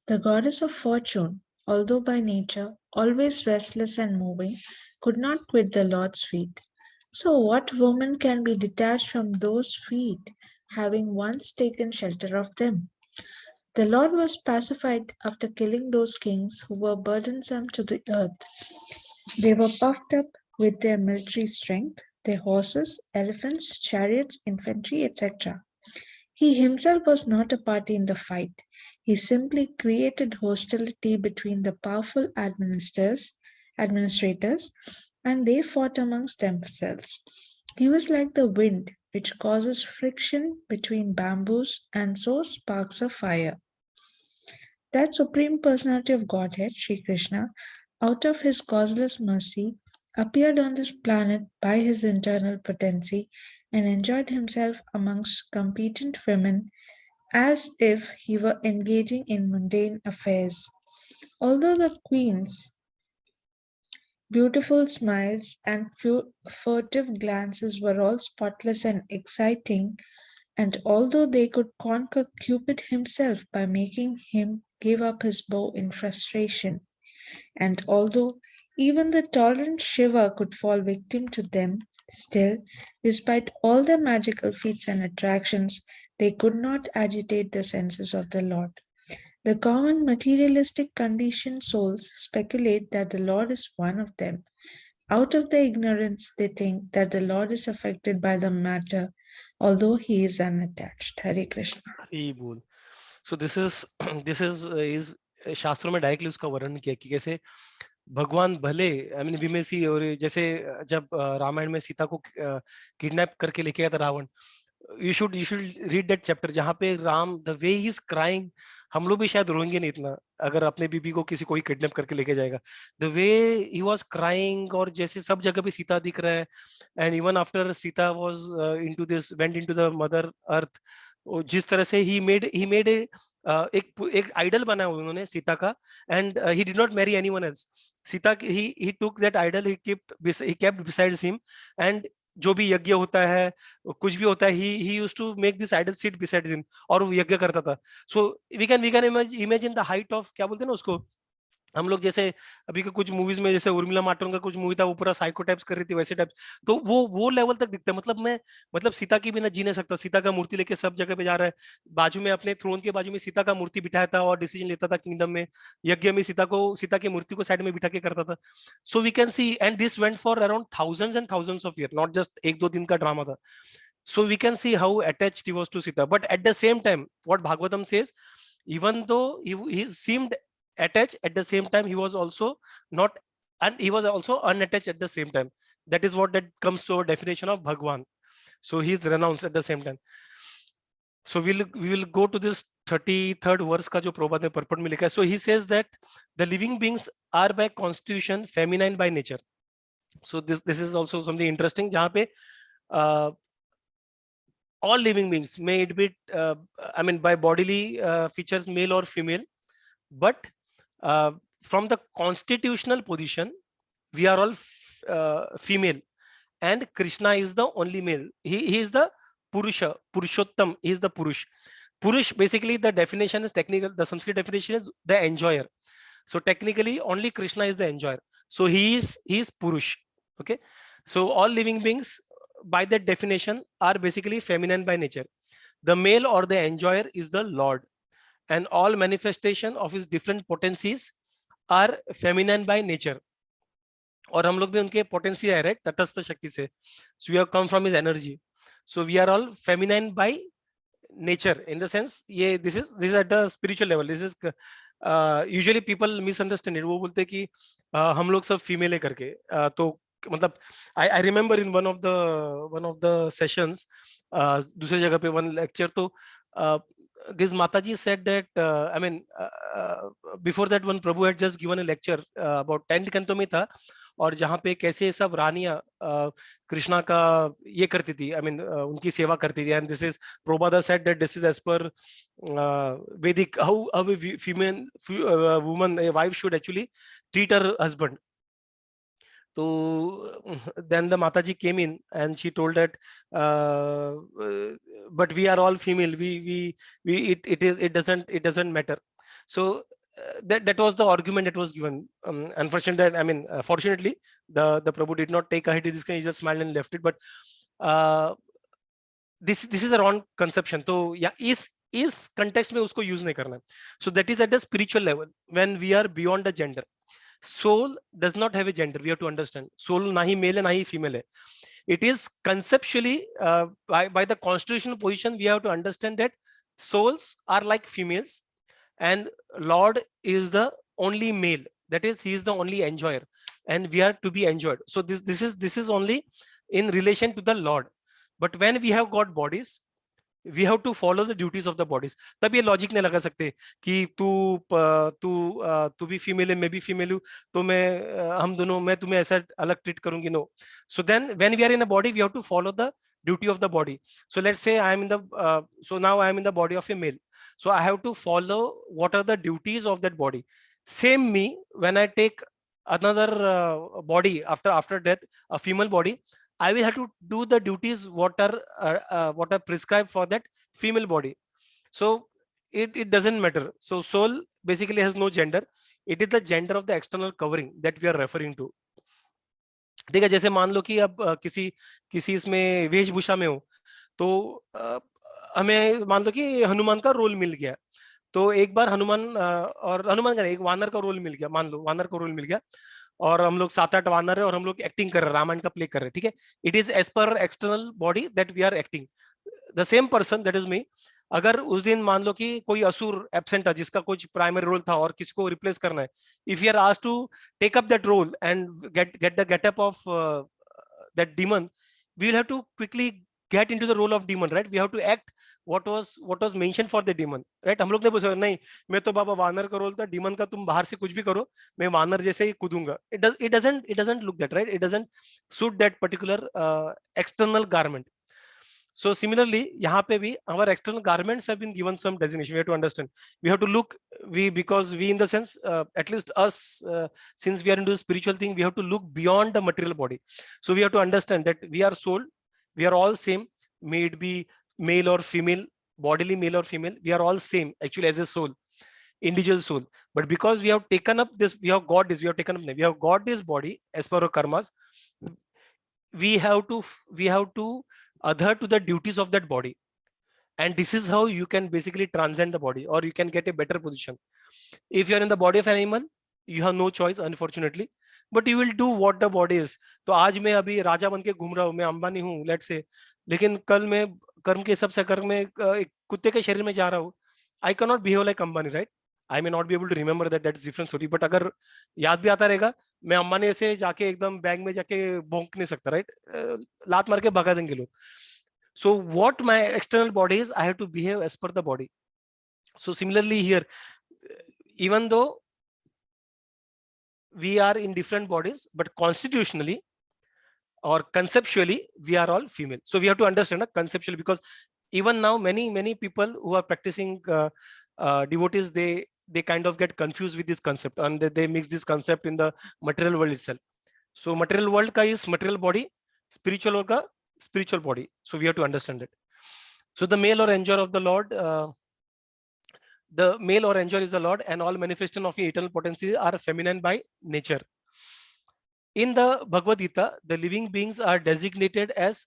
The goddess of fortune, although by nature always restless and moving, could not quit the Lord's feet. So what woman can be detached from those feet, having once taken shelter of them? The Lord was pacified after killing those kings who were burdensome to the earth. They were puffed up with their military strength, their horses, elephants, chariots, infantry, etc. He himself was not a party in the fight. He simply created hostility between the powerful administrators, and they fought amongst themselves. He was like the wind, which causes friction between bamboos and so sparks of fire. That Supreme Personality of Godhead, Sri Krishna, out of his causeless mercy, appeared on this planet by his internal potency and enjoyed himself amongst competent women as if he were engaging in mundane affairs. Although the queen's beautiful smiles and furtive glances were all spotless and exciting, and although they could conquer Cupid himself by making him give up his bow in frustration, and although even the tolerant Shiva could fall victim to them, still, despite all their magical feats and attractions, they could not agitate the senses of the Lord. The common materialistic conditioned souls speculate that the Lord is one of them. Out of their ignorance, they think that the Lord is affected by the matter, although he is unattached. Hare Krishna. Hari बोल. So this is शास्त्रों में directly उसका वर्णन किया कि कैसे भगवान भले, आई मीन वी मे सी, और जैसे जब रामायण में सीता को किडनैप करके लेके गया था Ravan, you should read that chapter जहाँ पे Ram, the way he is crying, हम लोग भी शायद रोएंगे नहीं इतना अगर अपने बीबी को किसी कोई किडनैप करके लेके जाएगा. The way he was crying, और जैसे सब जगह पे सीता दिख रहा है, and even after Sita was went into the mother earth, जिस तरह से he made एक आइडल बना उन्होंने सीता का, and he did not marry anyone else. Sita he took that idol, he kept besides him, and जो भी यज्ञ होता है, कुछ भी होता है, he used to make this idol sit beside him, और वो यज्ञ करता था. So we can imagine the height of, क्या बोलते हैं ना उसको, हम लोग जैसे अभी के कुछ मूवीज में जैसे उर्मिला मातोंडकर का कुछ मूवी था, वो पूरा साइको टाइप्स कर रही थी वैसे टाइप, तो वो लेवल तक दिखता है। मतलब सीता की बिना जी नहीं सकता, सीता का मूर्ति लेके सब जगह पे जा रहा है, बाजू में अपने थ्रोन के बाजू में सीता का मूर्ति बिठाया था और डिसीजन लेता था किंगडम में, यज्ञ में सीता की मूर्ति को साइड में बिठा के करता था। So we can see, and this went for around thousands and thousands of year, not just एक दो दिन का ड्रामा था। So we can see how attached he was to Sita. But at the same time, what Bhagavatam says, even though he seemed attached, at the same time he was also not, and he was also unattached at the same time. That is what that comes to a definition of Bhagwan. So he is renounced at the same time. So we will go to this 33rd verse का जो प्रभुपाद ने purport में लिखा है. So he says that the living beings are by constitution feminine by nature. So this is also something interesting, जहाँ पे all living beings, may it be I mean by bodily features male or female, but from the constitutional position we are all female, and Krishna is the only male. He is the Purusha, Purushottam. He is the Purush. Basically the definition is technical, the Sanskrit definition is the enjoyer. So technically only Krishna is the enjoyer, so he is Purush. Okay, so all living beings by that definition are basically feminine by nature. The male or the enjoyer is the Lord, and all manifestation of his different potencies are feminine by nature. और हम लोग भी उनके potency है, right, तटस्थ शक्ति से. So we have come from his energy. So we are all feminine by nature, in the sense ये this is at the spiritual level. This is usually people misunderstand it. वो बोलते हैं कि हम लोग सब फीमेल है करके. तो मतलब I remember in one of the sessions, दूसरी जगह पे one lecture, तो this Mataji said that I mean before that one Prabhu had just given a lecture about 10th canto में था, और जहाँ पे कैसे सब रानियां कृष्णा का ये करती थी, I mean उनकी सेवा करती थी. And this is Prabhupada said that this is as per Vedic, how a female woman, a wife should actually treat her husband. So then the Mataji came in and she told that but we are all female, it doesn't matter. So that was the argument that was given. Unfortunately, I mean fortunately the Prabhu did not take a hit. He just smiled and left it. But this is a wrong conception. So yeah, is context में उसको use नहीं करना. So that is at the spiritual level, when we are beyond the gender. Soul does not have a gender. We have to understand. Soul ना ही male है ना ही female है. It is conceptually by the constitutional position we have to understand that souls are like females, and Lord is the only male. That is, he is the only enjoyer, and we are to be enjoyed. So this is only in relation to the Lord. But when we have got bodies, we have to follow the duties of the bodies. तब ये logic नहीं लगा सकते कि तू भी female है, मैं भी फीमेल हूँ, तो हम दोनों, मैं तुम्हें ऐसा अलग ट्रीट करूंगी. No. So then when we are in a body, we have to follow the duty of the body. So let's say I am in the so now I am in the body of a male, so I have to follow what are the duties of that body. Same me, when I take another body after death, a female body, I will have to do the duties what are prescribed for that female body. So it doesn't matter. So soul basically has no gender. It is the gender of the external covering that we are referring to. ठीक है, जैसे मान लो कि अब किसी इसमें वेशभूषा में हो, तो हमें मान लो कि हनुमान का रोल मिल गया, तो एक बार हनुमान का एक वानर का रोल मिल गया, मान लो वानर का रोल मिल गया, और हम लोग 7-8 वानर है और हम लोग एक्टिंग कर रहे हैं, रामायण का प्ले कर रहे हैं. ठीक है, it is as per external body that we are acting. The same person, that is me. अगर उस दिन मान लो कि कोई असुर एब्सेंट था जिसका कुछ प्राइमरी रोल था और किसी को रिप्लेस करना है, if you are asked to take up that role and get the getup of that demon, we will have to quickly get into the role of demon, right? We have to act what was mentioned for the demon, right? हम लोग ने बोला नहीं, मैं तो बाबा वानर का role था, डीमन का तुम बाहर से कुछ भी करो, मैं वानर जैसे ही कूदूंगा. It doesn't look that, right? It doesn't suit that particular external garment. So similarly, यहाँ पे भी our external garments have been given some designation. We have to understand. We have to look. Because we in the sense, at least us, since we are into spiritual thing, we have to look beyond the material body. So we have to understand that we are soul. We are all same, may it be male or female, bodily male or female, we are all same actually as a soul. individual soul. But because we have taken up this, we have got this body as per our karmas, we have to adhere to the duties of that body. And this is how you can basically transcend the body, or you can get a better position. If you are in the body of an animal, you have no choice, unfortunately, but you will do what the body is. तो आज मैं अभी राजा बन के घूम रहा हूँ, मैं अंबानी हूँ, लेट्स से, लेकिन कल मैं कर्म के हिसाब से कर्म में एक कुत्ते के शरीर में जा रहा हूँ, I can not behave like Ambani, right? I may not be able to remember that's different story, but अगर याद भी आता रहेगा, मैं अंबानी से जाके एकदम बैंक में जाके भौंक नहीं सकता, राइट? लात मार के भगा देंगे लोग. So what my external body is, I have to behave as per the body. So similarly here, even though we are in different bodies, but constitutionally or conceptually, we are all female. So we have to understand conceptually, because even now many people who are practicing devotees, they kind of get confused with this concept, and they mix this concept in the material world itself. So material world ka is material body, spiritual world ka spiritual body. So we have to understand it. So the male or enjoyer of the Lord, the male or enjoyer is the Lord, and all manifestation of eternal potency are feminine by nature. In the Bhagavad Gita, the living beings are designated as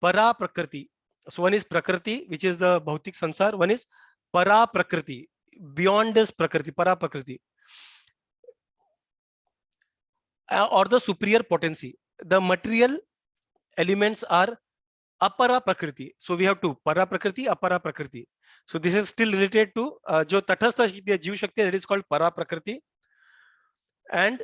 para prakriti. So one is prakriti, which is the bhautik sansar. One is para prakriti, beyond this prakriti, para prakriti, or the superior potency. The material elements are apara prakriti. So we have two, para prakriti, apara prakriti. So this is still related to jo tathastha jiv shakti, that is called para prakriti, and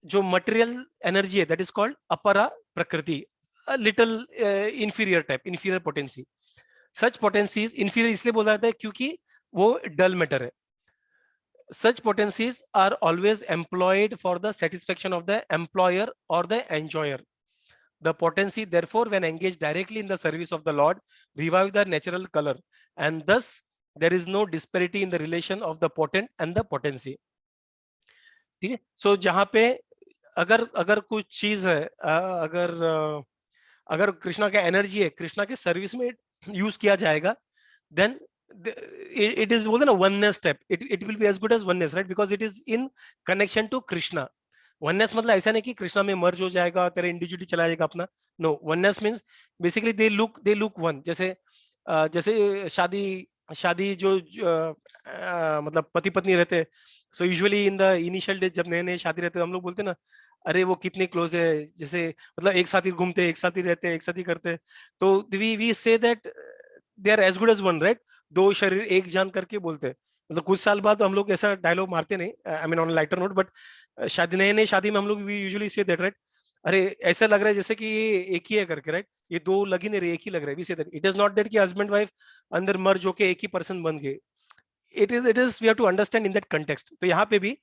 jo material energy hai, that is called apara prakriti, a little inferior type, inferior potency. Such potencies inferior इसलिए बोला जाता है क्योंकि वो dull matter है. Such potencies are always employed for the satisfaction of the employer or the enjoyer. The potency, therefore, when engaged directly in the service of the Lord, revive the natural color, and thus there is no disparity in the relation of the potent and the potency. ठीक है? So जहाँ पे अगर कुछ चीज है, अगर कृष्णा का एनर्जी है, कृष्णा के सर्विस में यूज किया जाएगा, then it is बोलते ना oneness step. It will be as good as oneness, right? Because it is in connection to Krishna. Oneness मतलब ऐसा नहीं कि कृष्णा में मर्ज हो जाएगा, तेरा इंडिविजुअलिटी चला जाएगा अपना. No, oneness means basically they look one. जैसे शादी जो मतलब पति पत्नी रहते, so usually in the initial days जब नए शादी रहते, हम लोग बोलते ना, अरे वो कितने क्लोज है, जैसे मतलब एक साथ ही घूमते, एक साथ ही रहते, एक साथ ही करते. तो we say that they are as good as one, right? दो शरीर एक जान करके बोलते हैं. मतलब कुछ साल बाद हम लोग ऐसा डायलॉग मारते नहीं, I mean on lighter note, but नए शादी में हम लोग we usually say that, right? अरे ऐसा लग रहा है जैसे कि ये एक ही है करके, राइट? ये दो लग ही नहीं रहे, एक ही लग रहा है. We say that it is not that कि हस्बैंड वाइफ अंदर मर्ज होके एक ही पर्सन बन गए. It is we have to understand in that context. तो यहाँ पे भी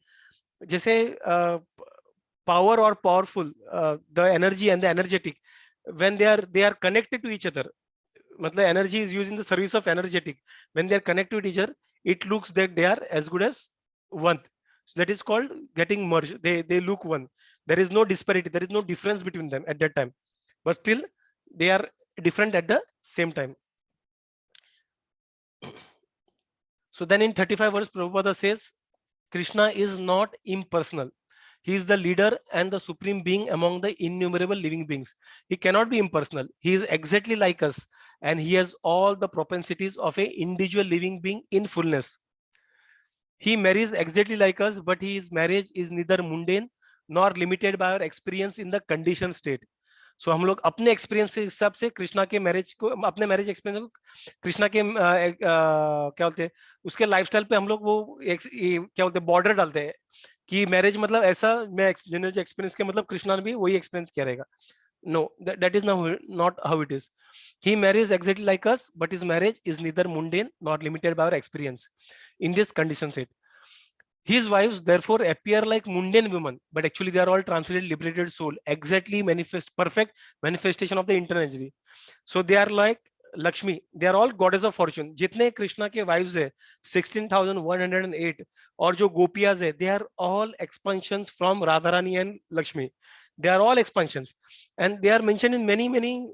जैसे पावर और powerful, the energy and the energetic, when they are connected to each other, मतलब energy is used in the service of energetic. When they are connected to each other, it looks that they are as good as one. So that is called getting merged. They look one. There is no disparity. There is no difference between them at that time. But still, they are different at the same time. So then in 35 verse, Prabhupada says, Krishna is not impersonal. He is the leader and the supreme being among the innumerable living beings. He cannot be impersonal. He is exactly like us, and he has all the propensities of an individual living being in fullness. He marries exactly like us, but his marriage is neither mundane nor limited by our experience in the conditioned state. So हम लोग अपने experience के हिसाब से कृष्णा के marriage को, अपने marriage experience को कृष्णा के क्या बोलते हैं, उसके लाइफस्टाइल पे हम लोग वो क्या बोलते हैं, बॉर्डर डालते हैं कि मैरिज मतलब ऐसा, मैं जो एक्सपीरियंस के मतलब कृष्णा ने भी वही एक्सपीरियंस किया रहेगा. No, that is not how it is. He marries exactly like us, but his marriage is neither mundane nor limited by our experience in this condition state. His wives therefore appear like mundane women, but actually they are all transcendent liberated soul, exactly perfect manifestation of the internal energy. So they are like Lakshmi, they are all goddess of fortune. जितने कृष्णा के wives है 16,108, और जो गोपियाज है, they are all expansions from Radharani and Lakshmi. They are all expansions, and they are mentioned in many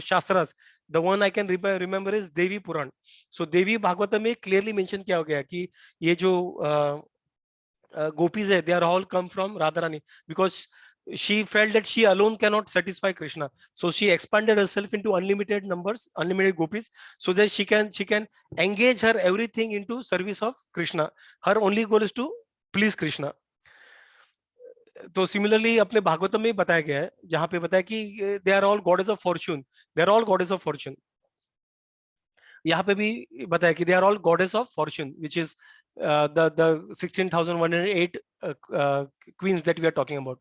shastras the one I can remember is Devi Puran. So Devi Bhagavatam में clearly mention किया गया कि ये जो gopis है, they are all come from Radharani, because she felt that she alone cannot satisfy Krishna, so she expanded herself into unlimited numbers, unlimited gopis, so that she can engage her everything into service of Krishna. Her only goal is to please Krishna. तो similarly अपने भागवतम में बताया गया है, जहां पे बताया कि they are all goddess of fortune, they are all goddess of fortune. यहाँ पे भी बताया कि they are all goddess of fortune, which is the 16,108 queens that we are talking about.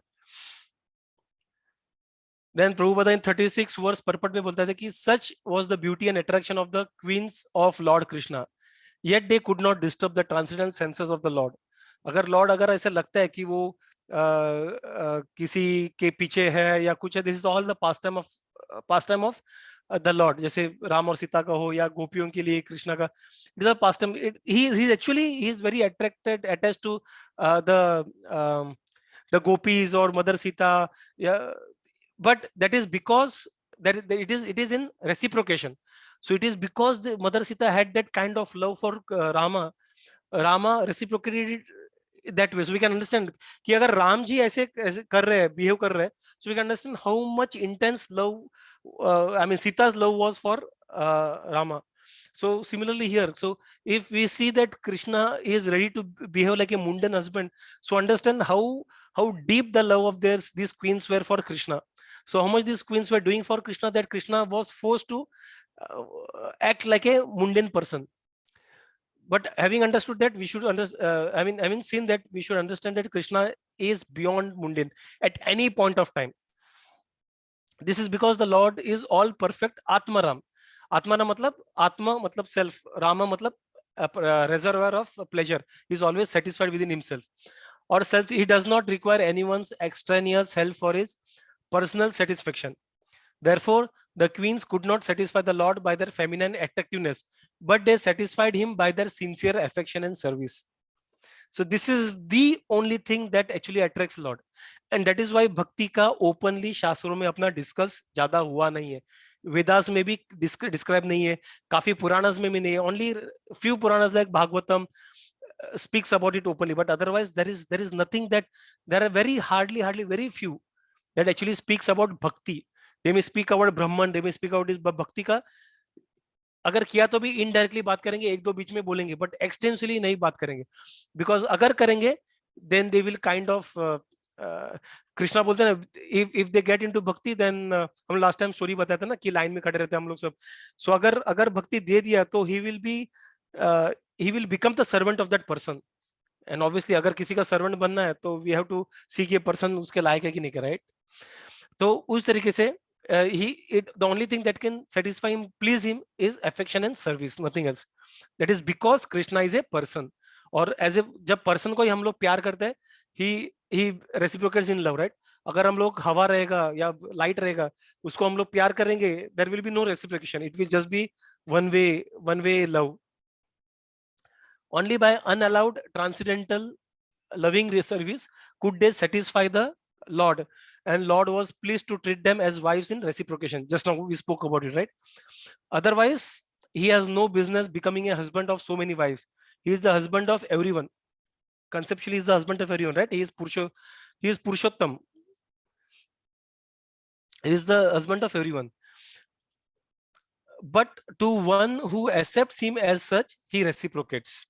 Then Prabhupada in 36 verse purport में बोलता था कि such was the beauty and attraction of the queens of Lord Krishna, yet they could not disturb the transcendental senses of the Lord. अगर Lord अगर ऐसा लगता है कि वो किसी के पीछे है या कुछ है, this is all the pass time of the Lord. जैसे राम और सीता का हो या गोपियों के लिए कृष्णा का, it is a pastime. He is actually he is very attached to the gopis और mother Sita, but that is because that it is in reciprocation. So it is because the mother Sita had that kind of love for Rama reciprocated it that way. So we can understand कि अगर राम जी ऐसे कर रहे हैं, behave कर रहे हैं, so we can understand how much intense love I mean Sita's love was for Rama. So similarly here, so if we see that Krishna is ready to behave like a mundane husband, so understand how deep the love of these queens were for Krishna. So how much these queens were doing for Krishna that Krishna was forced to act like a mundane person. But having understood that, we should having seen that, we should understand that Krishna is beyond mundane at any point of time. This is because the Lord is all perfect Atmaram. Atmana matlab Atma matlab self, Rama matlab reservoir of pleasure. He is always satisfied within himself, or self. He does not require anyone's extraneous help for his personal satisfaction. Therefore, the queens could not satisfy the Lord by their feminine attractiveness, but they satisfied him by their sincere affection and service. So this is the only thing that actually attracts Lord, and that is why bhakti का openly शास्त्रों में अपना discuss ज़्यादा हुआ नहीं है. वेदास में भी describe नहीं है, काफी पुराणास में भी नहीं है. Only few Puranas like Bhagavatam speaks about it openly, but otherwise there is nothing. That there are very hardly very few that actually speaks about bhakti. They may speak about Brahman, they may speak about this, but bhakti का अगर किया तो भी indirectly बात करेंगे, एक दो बीच में बोलेंगे, बट एक्सटेंसिवली नहीं बात करेंगे. बिकॉज अगर करेंगे then they will kind of Krishna बोलते हैं ना, if they get into bhakti then, हम लास्ट टाइम स्टोरी बताया था ना कि लाइन में खड़े रहते हैं हम लोग सब. सो अगर भक्ति दे दिया तो he will become the servant of that person. And obviously अगर किसी का सर्वेंट बनना है तो वी हैव टू सी कि पर्सन उसके लायक है कि नहीं, राइट. तो उस तरीके से the only thing that can satisfy him, please him, is affection and service, nothing else. That is because Krishna is a person. और as a जब person को ही हम लोग प्यार करते हैं, he reciprocates in love, right? अगर हम लोग हवा रहेगा या लाइट रहेगा, उसको हम लोग प्यार करेंगे, there will be no reciprocation. It will just be one way love. Only by unallowed transcendental loving service could they satisfy the Lord, and Lord was pleased to treat them as wives in reciprocation. Just now we spoke about it, right? Otherwise, he has no business becoming a husband of so many wives. He is the husband of everyone. Conceptually, he is the husband of everyone, right? He is Purushottam. He is the husband of everyone. But to one who accepts him as such, he reciprocates.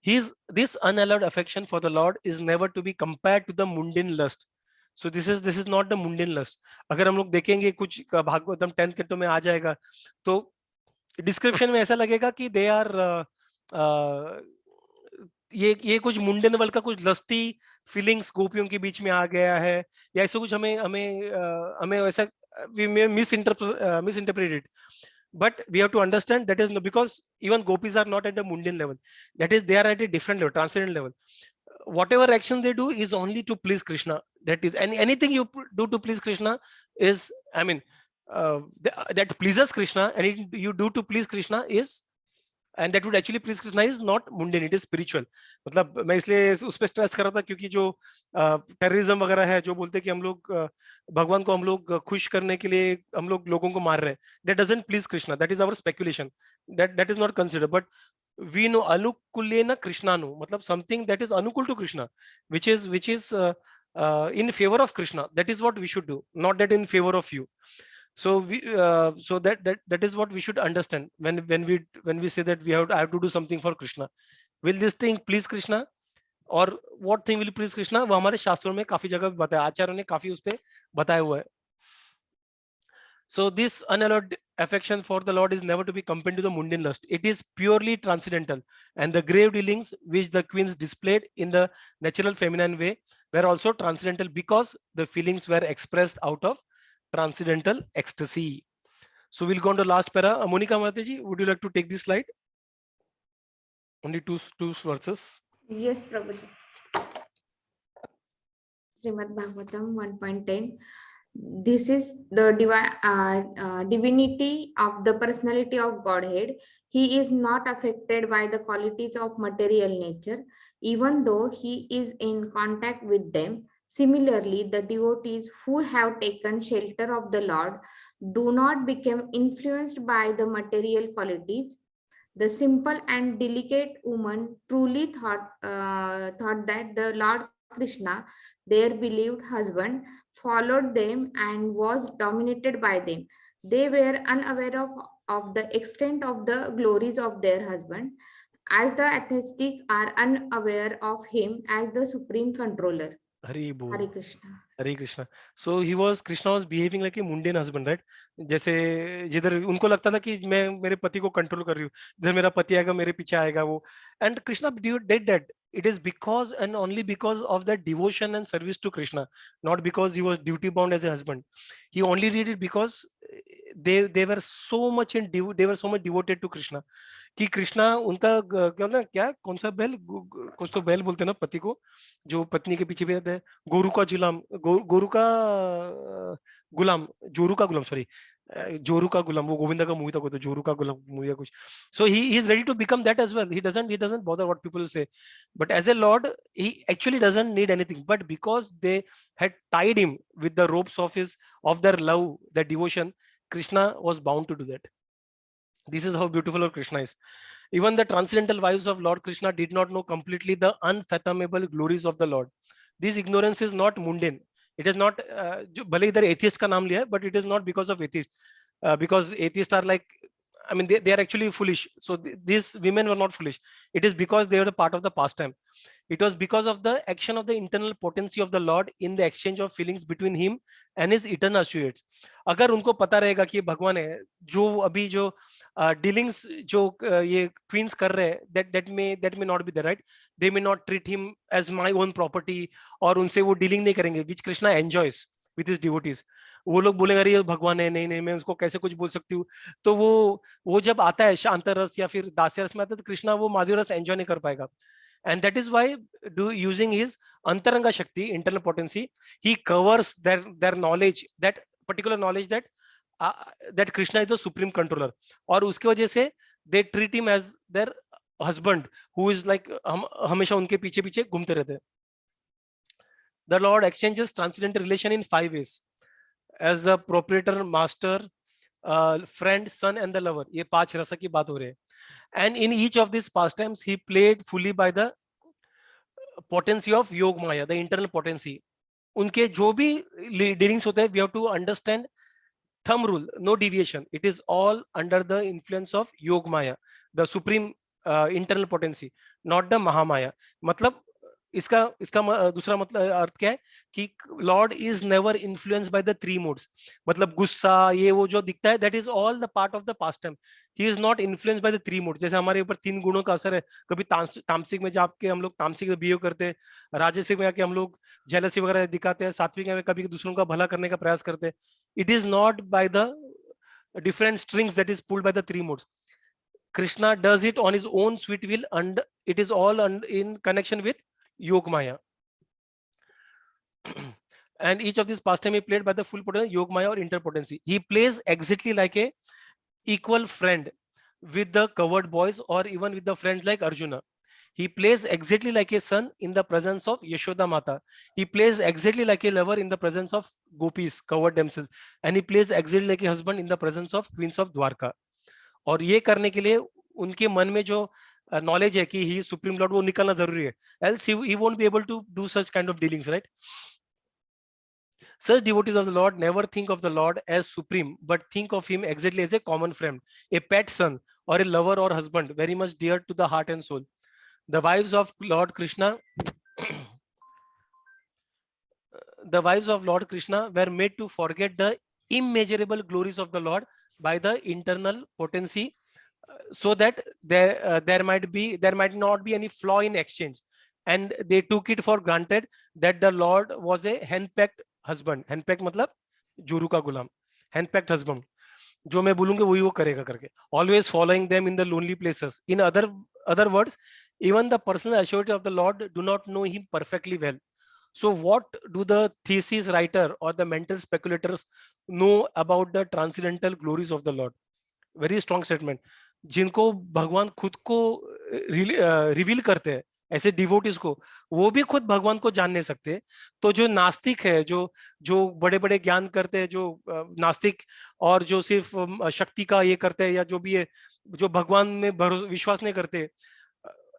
This unallowed affection for the Lord is never to be compared to the mundane lust. So this is not the mundane lust. अगर हम लोग देखेंगे कुछ Bhagavatam 10th canto में आ जाएगा, तो description में ऐसा लगेगा कि दे आर ये कुछ मुंडन वाल का कुछ लस्टी फीलिंग्स गोपियों के बीच में आ गया है, या ऐसा कुछ हमें वैसा we may misinterpret it. But we have to understand that is no, because even gopis are not at the mundane level. That is, they are at a different level, transcendent level. Whatever action they do is only to please Krishna. That is, anything you do to please Krishna is, I mean, that pleases Krishna, and you do to please Krishna is and that would actually please Krishna is not mundane, it is spiritual. मतलब मैं इसलिए उस पर stress कर रहा था क्योंकि जो टेररिज्म वगैरह है, जो बोलते हैं कि हम लोग भगवान को हम लोग खुश करने के लिए हम लोग लोगों को मार रहे हैं, that doesn't please Krishna, that is our speculation, that is not considered. But we know anukulena krishnanu, मतलब something that is anukul to Krishna, which is in favor of Krishna, that is what we should do, not that in favor of you. So so that is what we should understand when we say that I have to do something for Krishna. Will this thing please Krishna, or what thing will please Krishna? वो हमारे शास्त्रों में काफी जगह बताया, आचार्यों ने काफी उस पे बताया हुआ है. So this unallowed affection for the Lord is never to be compared to the mundane lust. It is purely transcendental, and the grave dealings which the queens displayed in the natural feminine way were also transcendental because the feelings were expressed out of transcendental ecstasy. So we'll go on to last para. Monica Mataji, would you like to take this slide? Only two verses. Yes, Prabhuji. Srimad Bhagavatam 1.10. This is the divinity of the personality of Godhead. He is not affected by the qualities of material nature, even though he is in contact with them. Similarly, the devotees who have taken shelter of the Lord do not become influenced by the material qualities. The simple and delicate woman truly thought that the Lord Krishna, their beloved husband, followed them and was dominated by them. They were unaware of the extent of the glories of their husband, as the atheistic are unaware of him as the supreme controller. Hari Bol. Hare Krishna. Hare Krishna. So Krishna was behaving like a mundane husband, right? जैसे जिधर उनको लगता था कि मैं मेरे पति को कंट्रोल कर रही हूँ, जिधर मेरा पति आएगा मेरे पीछे आएगा वो. And Krishna did that. It is because and only because of that devotion and service to Krishna, not because he was duty bound as a husband. He only did it because they were so much devoted to Krishna. कि कृष्णा उनका क्या कौन सा बैल, कुछ तो बैल बोलते हैं ना पति को, जो पत्नी के पीछे भी रहता है, गोरू का गुलाम, सॉरी, जोरू का गुलाम, वो गोविंदा का मूवी था, कोई तो जोरू का गुलाम मूवी या कुछ. So he is ready to become that as well. He doesn't bother what people say, but as a Lord he actually doesn't need anything, but because they had tied him with the ropes of their love, their devotion, Krishna was bound to do that. This is how beautiful our Krishna is. Even the transcendental wives of Lord Krishna did not know completely the unfathomable glories of the Lord. This ignorance is not mundane. It is not, भले इधर atheist का नाम लिया है, but it is not because of atheist. Because atheists are like, I mean, they are actually foolish. So these women were not foolish. It is because they were a part of the pastime. It was because of the action of the internal potency of the Lord in the exchange of feelings between him and his eternal associates. अगर उनको पता रहेगा कि ये भगवान है, जो अभी जो dealings जो ये queens कर रहे हैं, that may not be the right. They may not treat him as my own property, और उनसे वो dealing नहीं करेंगे, which Krishna enjoys with his devotees. वो लोग बोलेंगे अरे ये भगवान है, नहीं मैं उसको कैसे कुछ बोल सकती हूँ. तो वो जब आता है शांत रस या फिर दास्य रस में आता है, तो कृष्णा वो माधुर्य रस एंजॉय नहीं कर पाएगा. And that is why using his antaranga shakti, internal potency, he covers their knowledge, that particular knowledge that Krishna is the supreme controller. और उसके वजह से they treat him as their husband, who is like हमेशा उनके पीछे पीछे घूमते रहते हैं. The Lord exchanges transcendental relation in 5 ways. As the proprietor, master, friend, son, and the lover. ये 5 रस की बात हो रही है. And in each of these pastimes, he played fully by the potency of Yog Maya, the internal potency. उनके जो भी dealings होते हैं, we have to understand thumb rule, no deviation. It is all under the influence of Yog Maya, the supreme internal potency, not the Mahamaya. मतलब इसका दूसरा मतलब अर्थ क्या है कि Lord is never influenced by the 3 modes. मतलब गुस्सा ये वो जो दिखता है, that is all the part of the past time. He is not influenced by the 3 modes. जैसे हमारे ऊपर 3 गुणों का असर है. कभी तामसिक में जाके हम लोग तामसिक बिहेव करते हैं, राजसिक में आके हम लोग जेलसी वगैरह दिखाते हैं, सात्विक में कभी दूसरों का भला करने का प्रयास करते हैं. It is not by the different strings that is pulled by the 3 modes. Krishna does it on his own sweet will, and it is all in connection with Yog Maya. And each of these pastime he played by the full potency, Yog Maya or interpotency. He plays exactly like a equal friend. with the covered boys or even with the friends like Arjuna. He plays exactly like a son in the presence of Yashoda Mata. He plays exactly like a lover in the presence of gopis covered themselves, and he plays exactly like a husband in the presence of queens of Dwarka. और ये करने के लिए उनके मन में जो knowledge है कि he is supreme lord, वो निकलना जरूरी है, else he won't be able to do such kind of dealings, right? Such devotees of the Lord never think of the Lord as supreme, but think of him exactly as a common friend, a pet son, or a lover or husband, very much dear to the heart and soul. The wives of Lord Krishna the wives of Lord Krishna were made to forget the immeasurable glories of the Lord by the internal potency, so that there might not be any flaw in exchange, and they took it for granted that the Lord was a henpecked husband. Henpecked मतलब जोरू का गुलाम, henpecked husband, जो मैं बोलूंगा वही वो करेगा करके, always following them in the lonely places. In other words, even the personal assurity of the Lord do not know him perfectly well. So what do the thesis writer or the mental speculators know about the transcendental glories of the Lord? Very strong statement. जिनको भगवान खुद को reveal करते हैं, ऐसे devotees को, वो भी खुद भगवान को जान नहीं सकते. तो जो नास्तिक है, जो बड़े बड़े ज्ञान करते हैं, जो नास्तिक और जो सिर्फ शक्ति का ये करते हैं, या जो भी है, जो भगवान में विश्वास नहीं करते,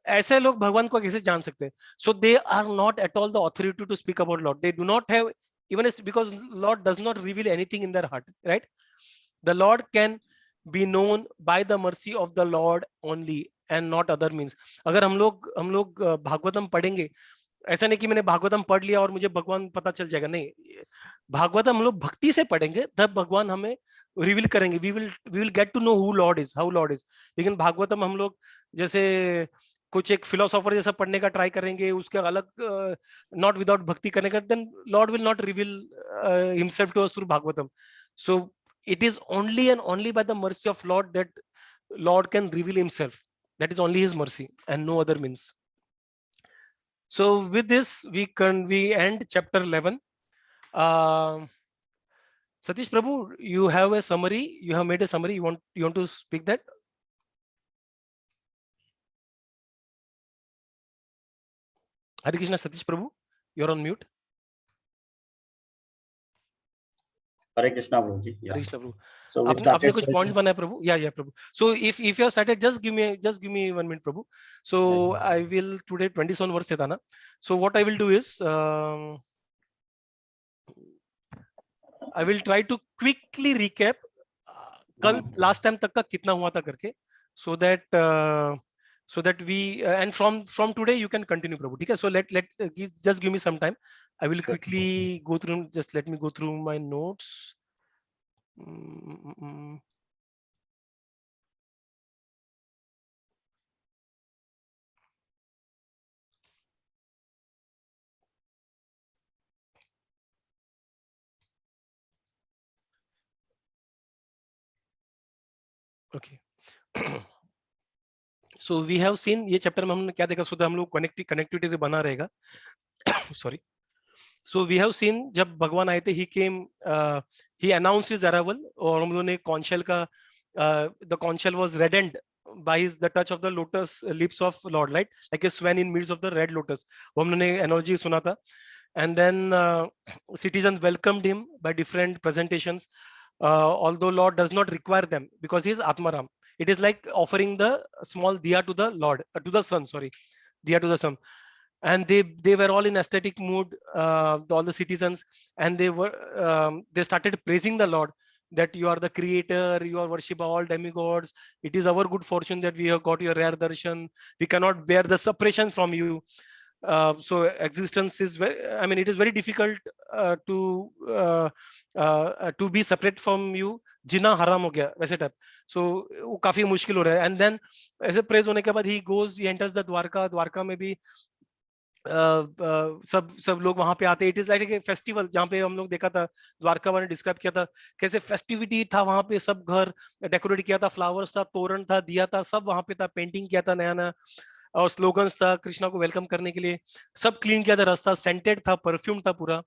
ऐसे लोग भगवान को कैसे जान सकते हैं? So they are not at all the authority to speak about lord. They do not have even because Lord does not reveal anything in their heart, right? The Lord can be known by the mercy of the Lord only and not other means. अगर हम लोग भागवतम पढ़ेंगे, ऐसा नहीं कि मैंने भागवतम पढ़ लिया और मुझे भगवान पता चल जाएगा, नहीं. भागवतम हम लोग भक्ति से पढ़ेंगे, तब भगवान हमें रिवील करेंगे. we will get to know who Lord is, how Lord is. लेकिन भागवतम हम लोग जैसे कुछ एक फिलोसोफर जैसा पढ़ने का ट्राई करेंगे, उसके अलग नॉट विदाउट भक्ति करने का, then lord will not reveal himself to us through Bhagavatam. So it is only and only by the mercy of Lord that Lord can reveal himself. That is only his mercy and no other means. So with this we end chapter 11. Satish Prabhu, you have a summary, you have made a summary, you want to speak that? Hare Krishna. Satish Prabhu, you're on mute. Hare Krishna Prabhuji. Hare Krishna Prabhu. So we आपने started कुछ with- points बनाए प्रभु? Yeah Prabhu. So if you have started, just give me 1 minute Prabhu. So I will today 27 वर्ष से था ना. So what I will do is I will try to quickly recap कल last time तक का कितना हुआ था करके, so that we and from today you can continue प्रभु, ठीक है? So let just give me some time. I will quickly go through. Just let me go through my notes. Okay. So we have seen, ये chapter में हमने क्या देखा? सुधा हम लोग connectivity बना रहेगा. Sorry. So we have seen जब भगवान आए थे, he announced his arrival, और हम लोगों ने conch shell का the conch shell was reddened by the touch of the lotus lips of Lord, right? Like a swan in midst of the red lotus. वो हम लोगों ने analogy सुना था. And then citizens welcomed him by different presentations, although Lord does not require them because he is Atmaram. It is like offering the small diya to the Lord, to the sun, sorry, diya to the sun. And they were all in aesthetic mood, all the citizens, and they started praising the Lord, that you are the creator, you are worship all demigods. It is our good fortune that we have got your rare darshan. We cannot bear the separation from you. So existence is it is very difficult to be separate from you. जीना हराम हो गया वैसे type. So वो काफी मुश्किल हो रहा है. And then ऐसे प्रेज होने के बाद he enters the द्वारका में भी सब लोग वहां पे आते. It is like A festival, जहाँ पे हम लोग देखा था, द्वारका ने डिस्क्राइब किया था कैसे फेस्टिविटी था वहां पे. सब घर डेकोरेट किया था, फ्लावर्स था, तोरण था, दिया था, सब वहां पे था, पेंटिंग किया था नया नया, और स्लोगन्स था कृष्णा को वेलकम करने के लिए. सब क्लीन किया था, रास्ता सेंटेड था, परफ्यूम था पूरा,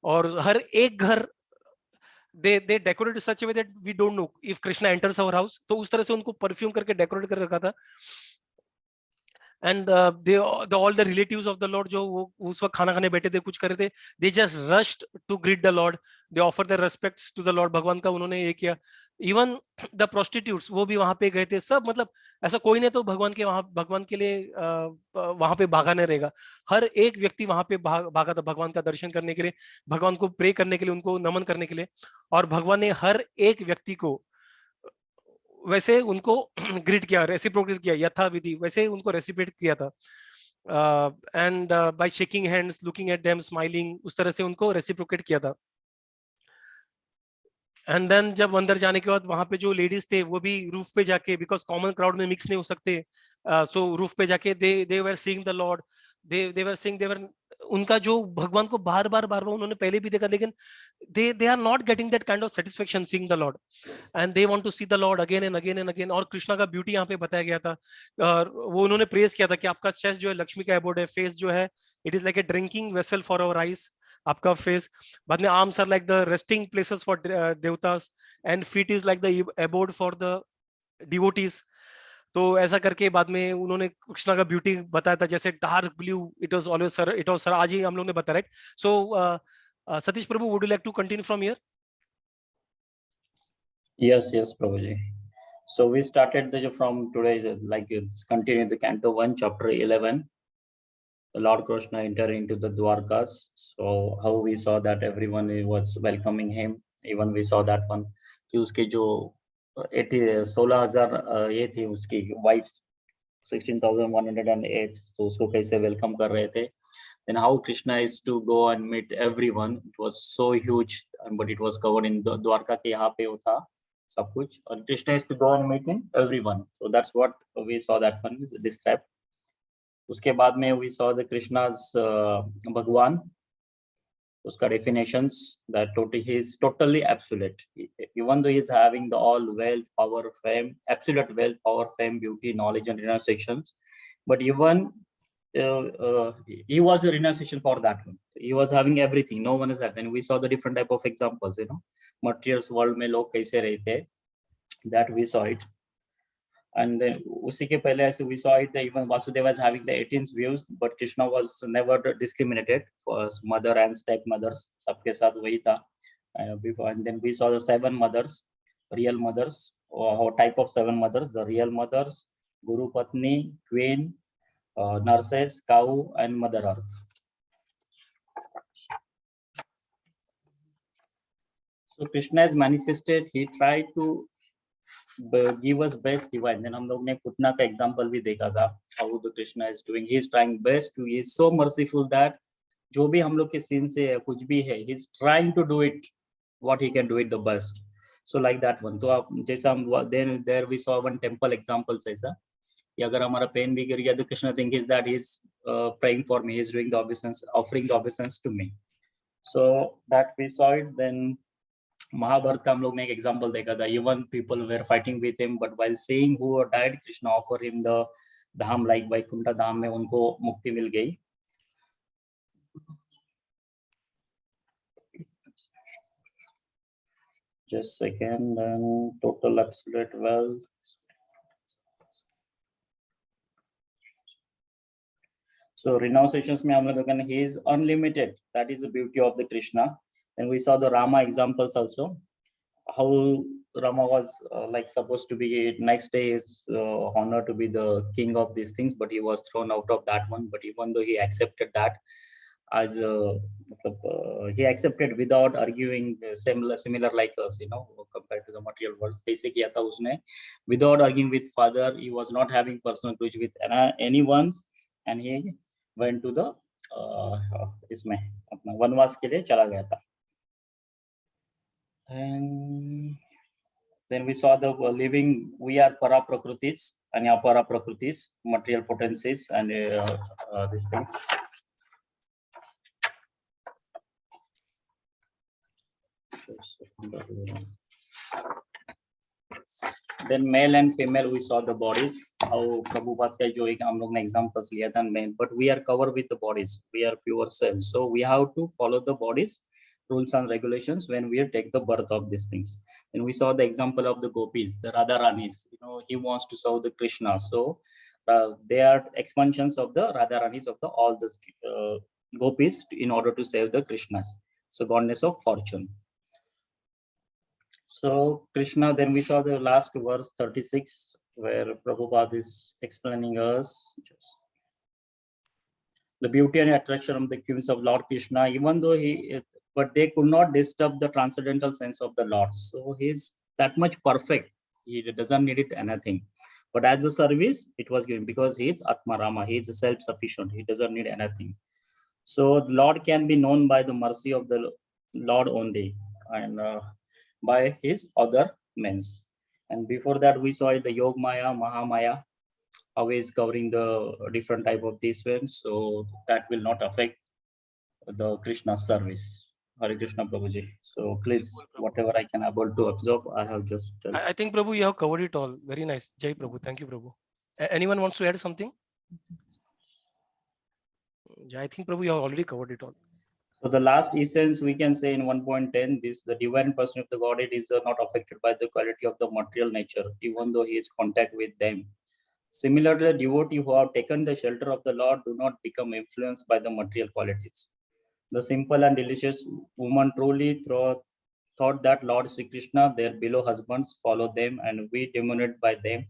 और हर एक घर they decorate such a way that we don't know if Krishna enters our house. तो उस तरह से उनको परफ्यूम करके डेकोरेट कर रखा था. And they all the relatives of the Lord जो वो उस वक्त खाना खाने बैठे थे, कुछ कर रहे थे, they just rushed to greet the Lord. They offer their respects to the Lord. भगवान का उन्होंने ये किया. Even the prostitutes वो भी वहां पे गए थे. सब मतलब ऐसा कोई नहीं तो भगवान के वहां भगवान के लिए वहां पे भागा नहीं रहेगा. हर एक व्यक्ति वहां पे भागा था भगवान का दर्शन करने के लिए, भगवान को प्रे करने के लिए, उनको नमन करने के लिए. और भगवान ने हर एक व्यक्ति को वैसे उनको ग्रीट किया, रेसिप्रोकेट किया, यथाविधि वैसे उनको रेसिप्रोकेट किया था. And by shaking hands, looking at them, smiling, उस तरह से उनको रेसिप्रोकेट किया था. एंड देन जब अंदर जाने के बाद वहां पे जो लेडीज थे वो भी रूफ पे जाके, बिकॉज कॉमन क्राउड में मिक्स नहीं हो सकते, सो रूफ पे जाके they were seeing the lord, they were seeing, they were, उनका जो भगवान को बार बार उन्होंने पहले भी देखा, लेकिन they are not getting that kind of satisfaction seeing the Lord, and they want to see the Lord again and again and again. और कृष्णा का ब्यूटी यहाँ पे बताया गया था, और वो उन्होंने प्रेज किया था कि आपका चेस्ट जो है लक्ष्मी का एबोर्ड है, फेस जो है it is like a drinking vessel for our eyes, आपका फेस. बाद में arms are like the resting places for devatas, and feet is like the abode for the devotees. तो ऐसा करके बाद में उन्होंने कृष्णा का ब्यूटी बताया था, जैसे dark blue, it was always sir, it was sir, आज ही हम लोग ने बताया, right? So Satish Prabhu, would you like to continue from here? Yes, Prabhuji. So we started from today, like it's continued the Canto 1, Chapter 11. The Lord Krishna entered into the Dwarkas. So how we saw that everyone was welcoming him. Even we saw that one. कि उसके जो 16,000 ये थी उसकी wives, 16,108. तो उसको कैसे welcome कर रहे थे. Then how Krishna is to go and meet everyone. It was so huge, but it was covered in Dwarka के यहाँ पे वो था सब कुछ. और Krishna is to go and meet everyone. So that's what we saw, that one is described. उसके बाद में we saw the Krishna's Bhagwan. उसका definitions that he is totally absolute. Even though he is having the all wealth, power, fame, absolute wealth, power, fame, beauty, knowledge, and renunciations, but even he was a renunciation for that one. He was having everything. No one is that. Then we saw the different type of examples, materials world में लोग कैसे रहते, that we saw it. And then उसी के पहले ऐसे we saw it that even Vasudeva was having the 18 views, but Krishna was never discriminated for mother and stepmothers. सबके साथ वही था. Before, and then we saw the 7 mothers, real mothers, or type of 7 mothers, the real mothers, Guru Patni, Queen, nurses, cow, and Mother Earth. So Krishna is manifested. He tried to give us best divine. Then हम लोग ने पुतना का example भी देखा था. How the Krishna is doing. He is trying best to. He is so merciful that जो भी हम लोग के sin से कुछ भी है, he is trying to do it what he can do it the best. So like that one. तो आप जैसा हम then there we saw one temple examples ऐसा. कि अगर हमारा पेन भी गिर गया तो Krishna think is that he is praying for me, he is doing the obeisance, offering the obeisance to me. So that we saw it. Then Mahabharata का हम लोग ने एक एग्जांपल देखा था. Even people were fighting with him, but while seeing who died, Krishna offered him the Dham, like Vaikuntha धाम में उनको मुक्ति मिल गई. Just second. Then total absolute wealth. So renunciations में हम लोग देखा he is unlimited. That is the beauty of the Krishna. And we saw the Rama examples also. How Rama was like supposed to be next day is honored to be the king of these things, but he was thrown out of that one. But even though he accepted that as he accepted without arguing, similar like us, compared to the material world. कैसे किया था उसने? Without arguing with father, he was not having personal grudge with anyone, and he went to the इसमें अपना वनवास के लिए चला गया था. And then we saw the living, we are para prakritis and apara prakritis, material potencies and these things. Then male and female, we saw the bodies. How Prabhupada का जो एक हम लोग ने examples लिया था, but we are covered with the bodies. We are pure cells, so we have to follow the bodies. rules and regulations when we take the birth of these things. And we saw the example of the gopis, the Radharanis. He wants to serve the Krishna, so they are expansions of the Radharanis of the all the gopis in order to save the Krishnas. So goddess of fortune. So Krishna, then we saw the last verse 36, where Prabhupada is explaining us the beauty and attraction of the queens of Lord Krishna, even though but they could not disturb the transcendental sense of the Lord. So he's that much perfect. He doesn't need it anything. But as a service, it was given because he is Atmarama. He is self-sufficient. He doesn't need anything. So the Lord can be known by the mercy of the Lord only, and by his other means. And before that, we saw the Yog Maya, Mahamaya, always covering the different type of these ones. So that will not affect the Krishna service. Hare Krishna, Prabhuji. So please, whatever I can able to absorb, I have just. I think, Prabhu, you have covered it all. Very nice. Jai Prabhu. Thank you, Prabhu. Anyone wants to add something? Yeah, I think, Prabhu, you have already covered it all. So the last essence we can say in 1.10, this the divine person of the Godhead is not affected by the quality of the material nature, even though he is contact with them. Similarly, the devotee who have taken the shelter of the Lord do not become influenced by the material qualities. The simple and delicious woman truly thought that Lord Sri Krishna, their below husbands, follow them and we dominate by them.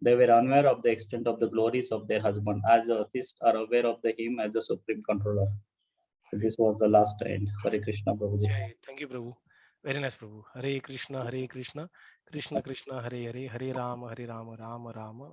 They were unaware of the extent of the glories of their husband, as the atheists are aware of him as the supreme controller. So this was the last end. Hare Krishna, Prabhuji. Jai. Thank you, Prabhu. Very nice, Prabhu. Hare Krishna, Krishna Krishna, Hare Hare, Hare Rama, Rama Rama.